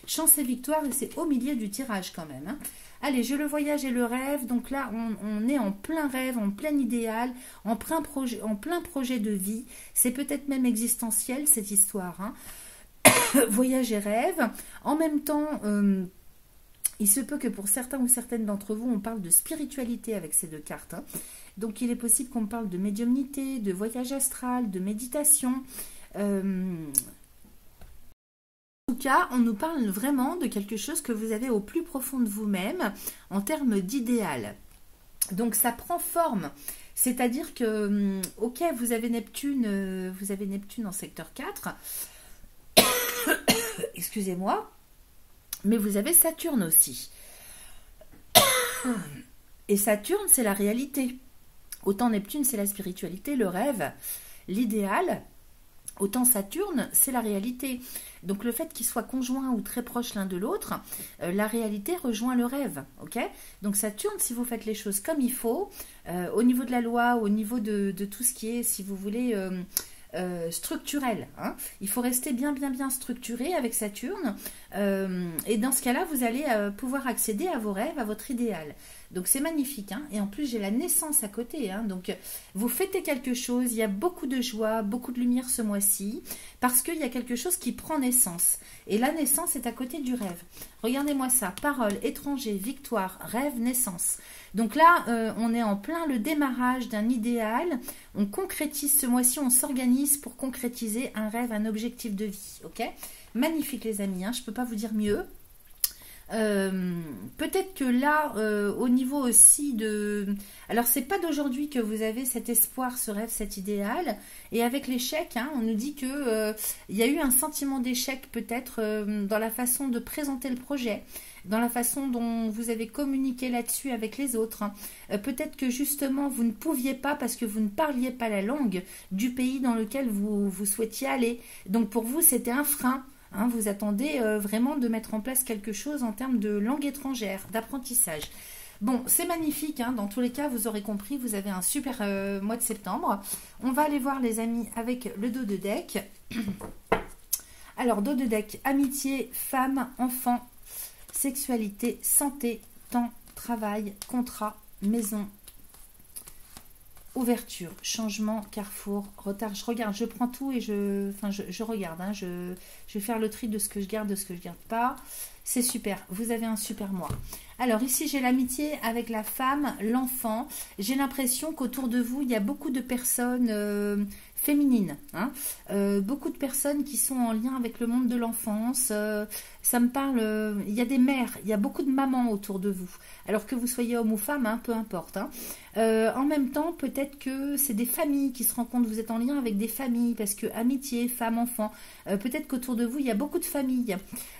Chance et victoire, et c'est au milieu du tirage quand même. Allez, j'ai le voyage et le rêve, donc là, on est en plein rêve, en plein idéal, en plein projet de vie. C'est peut-être même existentiel, cette histoire. Voyage et rêve. En même temps... il se peut que pour certains ou certaines d'entre vous, on parle de spiritualité avec ces deux cartes. Donc il est possible qu'on parle de médiumnité, de voyage astral, de méditation. En tout cas, on nous parle vraiment de quelque chose que vous avez au plus profond de vous-même en termes d'idéal. Donc ça prend forme. C'est-à-dire que, ok, vous avez Neptune en secteur 4. Excusez-moi. Mais vous avez Saturne aussi. Et Saturne, c'est la réalité. Autant Neptune, c'est la spiritualité, le rêve, l'idéal. Autant Saturne, c'est la réalité. Donc le fait qu'ils soient conjoints ou très proches l'un de l'autre, la réalité rejoint le rêve. Ok? Donc Saturne, si vous faites les choses comme il faut, au niveau de la loi, au niveau de tout ce qui est, si vous voulez... structurel. Il faut rester bien structuré avec Saturne. Et dans ce cas-là, vous allez pouvoir accéder à vos rêves, à votre idéal. Donc c'est magnifique. Et en plus, j'ai la naissance à côté. Donc vous fêtez quelque chose. Il y a beaucoup de joie, beaucoup de lumière ce mois-ci. Parce qu'il y a quelque chose qui prend naissance. Et la naissance est à côté du rêve. Regardez-moi ça. Parole, étranger, victoire, rêve, naissance. Donc là, on est en plein le démarrage d'un idéal. On concrétise ce mois-ci, on s'organise pour concrétiser un rêve, un objectif de vie. Ok? Magnifique les amis, je ne peux pas vous dire mieux. Peut-être que là, au niveau aussi de... Alors, c'est pas d'aujourd'hui que vous avez cet espoir, ce rêve, cet idéal. Et avec l'échec, on nous dit que il y a eu un sentiment d'échec peut-être dans la façon de présenter le projet, dans la façon dont vous avez communiqué là-dessus avec les autres. Peut-être que justement, vous ne pouviez pas parce que vous ne parliez pas la langue du pays dans lequel vous souhaitiez aller. Donc, pour vous, c'était un frein. Vous attendez vraiment de mettre en place quelque chose en termes de langue étrangère, d'apprentissage. Bon, c'est magnifique. Dans tous les cas, vous aurez compris, vous avez un super mois de septembre. On va aller voir les amis avec le dos de deck. Alors, dos de deck, amitié, femme, enfant, sexualité, santé, temps, travail, contrat, maison, ouverture, changement, carrefour, retard. Je regarde, je prends tout et je regarde. Je vais faire le tri de ce que je garde, de ce que je garde pas. C'est super. Vous avez un super mois. Alors ici, j'ai l'amitié avec la femme, l'enfant. J'ai l'impression qu'autour de vous, il y a beaucoup de personnes féminines. Beaucoup de personnes qui sont en lien avec le monde de l'enfance. Ça me parle... il y a des mères, il y a beaucoup de mamans autour de vous. Alors que vous soyez homme ou femme, peu importe. En même temps, peut-être que c'est des familles qui se rencontrent. Vous êtes en lien avec des familles parce que amitié, femme, enfant. Peut-être qu'autour de vous, il y a beaucoup de familles.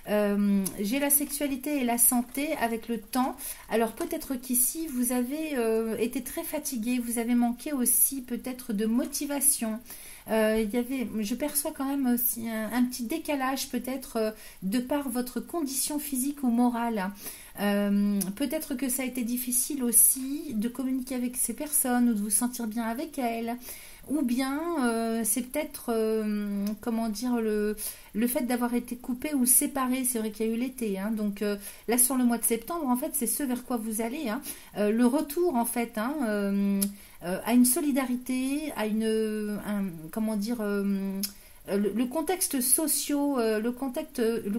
J'ai la sexualité et la santé avec le temps. Alors peut-être qu'ici, vous avez été très fatigué. Vous avez manqué aussi peut-être de motivation. Je perçois quand même aussi un petit décalage peut-être de par votre condition physique ou morale. Peut-être que ça a été difficile aussi de communiquer avec ces personnes ou de vous sentir bien avec elles. Ou bien c'est peut-être comment dire le fait d'avoir été coupé ou séparé. C'est vrai qu'il y a eu l'été, donc là sur le mois de septembre en fait c'est ce vers quoi vous allez, le retour en fait à une solidarité, à comment dire le contexte le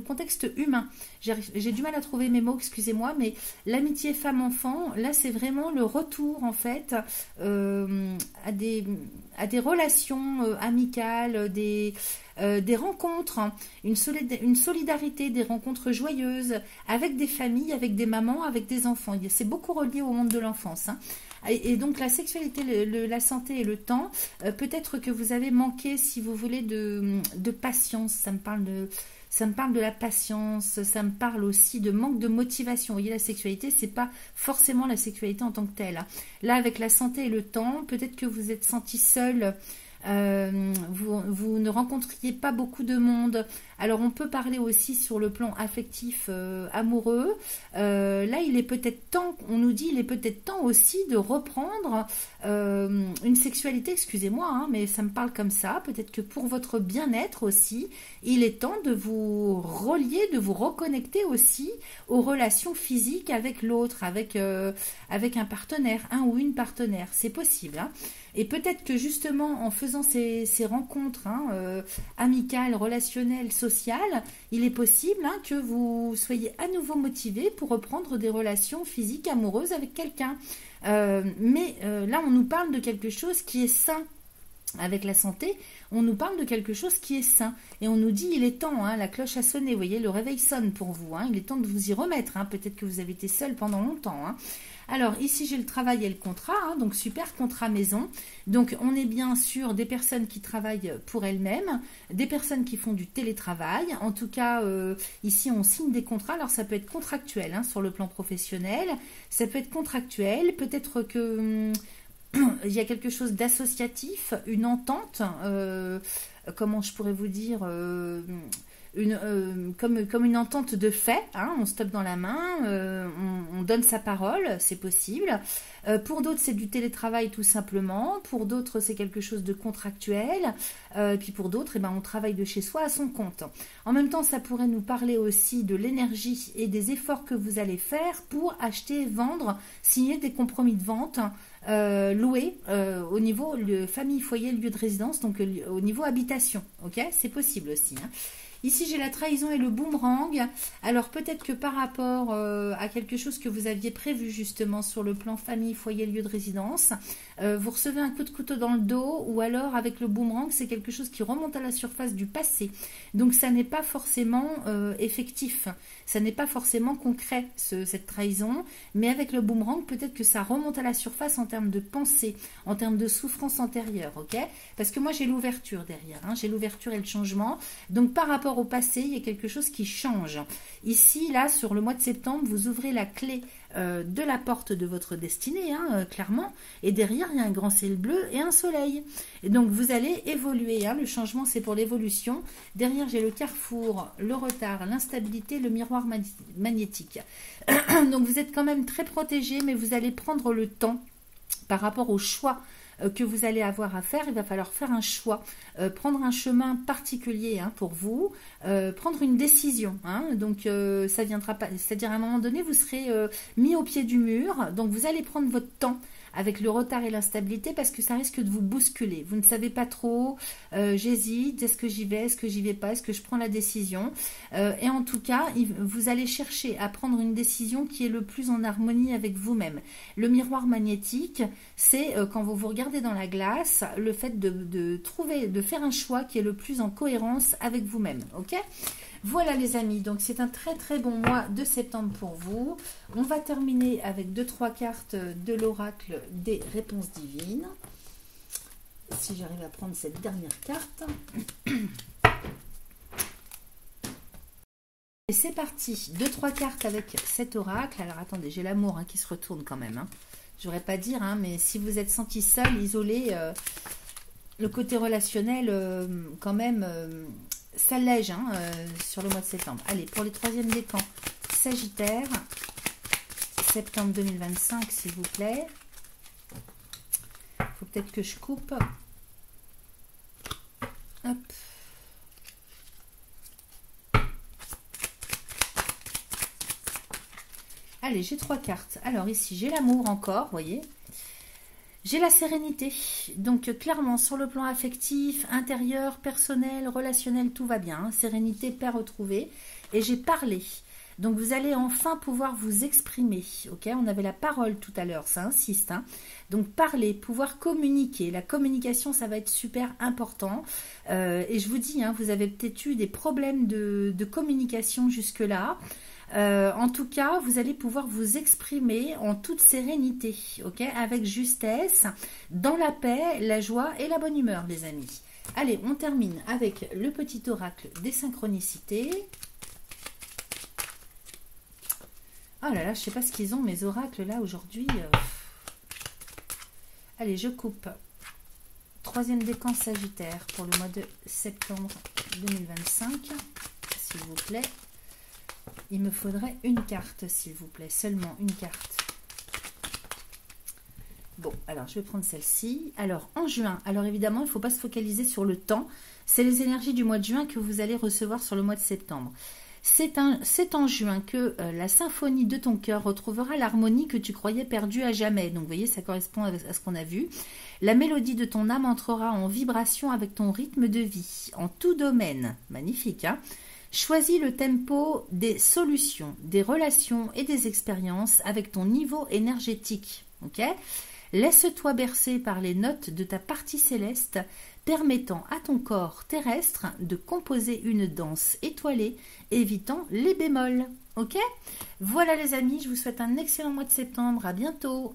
contexte humain. J'ai du mal à trouver mes mots, excusez-moi, mais l'amitié femme-enfant, là, c'est vraiment le retour, en fait, à des relations amicales, des rencontres, hein, une solidarité, des rencontres joyeuses avec des familles, avec des mamans, avec des enfants. C'est beaucoup relié au monde de l'enfance, hein. Et donc la sexualité, la santé et le temps, peut-être que vous avez manqué, si vous voulez, de patience. Ça me parle de la patience, ça me parle aussi de manque de motivation. Vous voyez, la sexualité, c'est pas forcément la sexualité en tant que telle, hein. Là, avec la santé et le temps, peut-être que vous êtes senti seul. Vous ne rencontriez pas beaucoup de monde. Alors on peut parler aussi sur le plan affectif, amoureux. Là il est peut-être temps, on nous dit il est peut-être temps aussi de reprendre une sexualité, excusez-moi, hein, mais ça me parle comme ça. Peut-être que pour votre bien-être aussi, il est temps de vous relier, de vous reconnecter aussi aux relations physiques avec l'autre, avec un partenaire, un ou une partenaire. C'est possible, hein. Et peut-être que justement en faisant ces rencontres, hein, amicales, relationnelles, sociales, il est possible, hein, que vous soyez à nouveau motivé pour reprendre des relations physiques amoureuses avec quelqu'un. Mais là, on nous parle de quelque chose qui est sain. Avec la santé, on nous parle de quelque chose qui est sain. Et on nous dit, il est temps, hein, la cloche a sonné, vous voyez, le réveil sonne pour vous, hein, il est temps de vous y remettre, hein, peut-être que vous avez été seul pendant longtemps, hein. Alors ici j'ai le travail et le contrat, hein, donc super, contrat maison. Donc on est bien sûr des personnes qui travaillent pour elles-mêmes, des personnes qui font du télétravail. En tout cas, ici on signe des contrats. Alors ça peut être contractuel, hein, sur le plan professionnel, ça peut être contractuel, peut-être que il y a quelque chose d'associatif, une entente, comment je pourrais vous dire, comme une entente de fait, hein, on se tape dans la main, on donne sa parole, c'est possible. Pour d'autres, c'est du télétravail tout simplement. Pour d'autres, c'est quelque chose de contractuel. Et puis pour d'autres, eh ben, on travaille de chez soi à son compte. En même temps, ça pourrait nous parler aussi de l'énergie et des efforts que vous allez faire pour acheter, vendre, signer des compromis de vente, louer au niveau famille, foyer, lieu de résidence, donc au niveau habitation. Ok, c'est possible aussi, hein. Ici, j'ai la trahison et le boomerang. Alors, peut-être que par rapport à quelque chose que vous aviez prévu justement sur le plan famille, foyer, lieu de résidence, vous recevez un coup de couteau dans le dos, ou alors avec le boomerang, c'est quelque chose qui remonte à la surface du passé. Donc, ça n'est pas forcément effectif. Ça n'est pas forcément concret, cette trahison. Mais avec le boomerang, peut-être que ça remonte à la surface en termes de pensée, en termes de souffrance antérieure, ok? Parce que moi, j'ai l'ouverture derrière, hein, j'ai l'ouverture et le changement. Donc, par rapport au passé, il y a quelque chose qui change. Ici, là, sur le mois de septembre, vous ouvrez la clé de la porte de votre destinée, hein, clairement, et derrière, il y a un grand ciel bleu et un soleil. Et donc, vous allez évoluer, hein, le changement, c'est pour l'évolution. Derrière, j'ai le carrefour, le retard, l'instabilité, le miroir magnétique. Donc, vous êtes quand même très protégé, mais vous allez prendre le temps par rapport au choix que vous allez avoir à faire. Il va falloir faire un choix, prendre un chemin particulier, hein, pour vous, prendre une décision, hein. Donc ça viendra pas, c'est-à-dire à un moment donné vous serez mis au pied du mur, donc vous allez prendre votre temps avec le retard et l'instabilité parce que ça risque de vous bousculer. Vous ne savez pas trop, j'hésite, est-ce que j'y vais, est-ce que j'y vais pas, est-ce que je prends la décision, et en tout cas, vous allez chercher à prendre une décision qui est le plus en harmonie avec vous-même. Le miroir magnétique, c'est quand vous vous regardez dans la glace, le fait de faire un choix qui est le plus en cohérence avec vous-même, ok ? Voilà les amis, donc c'est un très très bon mois de septembre pour vous. On va terminer avec 2-3 cartes de l'oracle des réponses divines. Si j'arrive à prendre cette dernière carte. Et c'est parti, 2-3 cartes avec cet oracle. Alors attendez, j'ai l'amour, hein, qui se retourne quand même, hein. Je voudrais pas dire, hein, mais si vous êtes senti seul, isolé, le côté relationnel quand même s'allège, hein, sur le mois de septembre. Allez, pour les troisièmes décans, Sagittaire, septembre 2025, s'il vous plaît. Il faut peut-être que je coupe. Hop. Allez, j'ai 3 cartes. Alors ici, j'ai l'amour encore, vous voyez. J'ai la sérénité. Donc clairement, sur le plan affectif, intérieur, personnel, relationnel, tout va bien. Sérénité, paix retrouvée. Et j'ai parlé. Donc vous allez enfin pouvoir vous exprimer. Ok, on avait la parole tout à l'heure, ça insiste. Hein. Donc parler, pouvoir communiquer. La communication, ça va être super important. Et je vous dis, hein, vous avez peut-être eu des problèmes de communication jusque-là. En tout cas, vous allez pouvoir vous exprimer en toute sérénité, ok, avec justesse, dans la paix, la joie et la bonne humeur, les amis. Allez, on termine avec le petit oracle des synchronicités. Oh là là, je ne sais pas ce qu'ils ont, mes oracles, là, aujourd'hui. Allez, je coupe. Troisième décan Sagittaire pour le mois de septembre 2025, s'il vous plaît. Il me faudrait une carte, s'il vous plaît, seulement une carte. Bon, alors je vais prendre celle-ci. Alors, en juin, alors évidemment, il ne faut pas se focaliser sur le temps. C'est les énergies du mois de juin que vous allez recevoir sur le mois de septembre. C'est en juin que la symphonie de ton cœur retrouvera l'harmonie que tu croyais perdue à jamais. Donc, vous voyez, ça correspond à ce qu'on a vu. La mélodie de ton âme entrera en vibration avec ton rythme de vie, en tout domaine. Magnifique, hein? Choisis le tempo des solutions, des relations et des expériences avec ton niveau énergétique. Ok ? Laisse-toi bercer par les notes de ta partie céleste, permettant à ton corps terrestre de composer une danse étoilée, évitant les bémols. Ok ? Voilà les amis, je vous souhaite un excellent mois de septembre. À bientôt.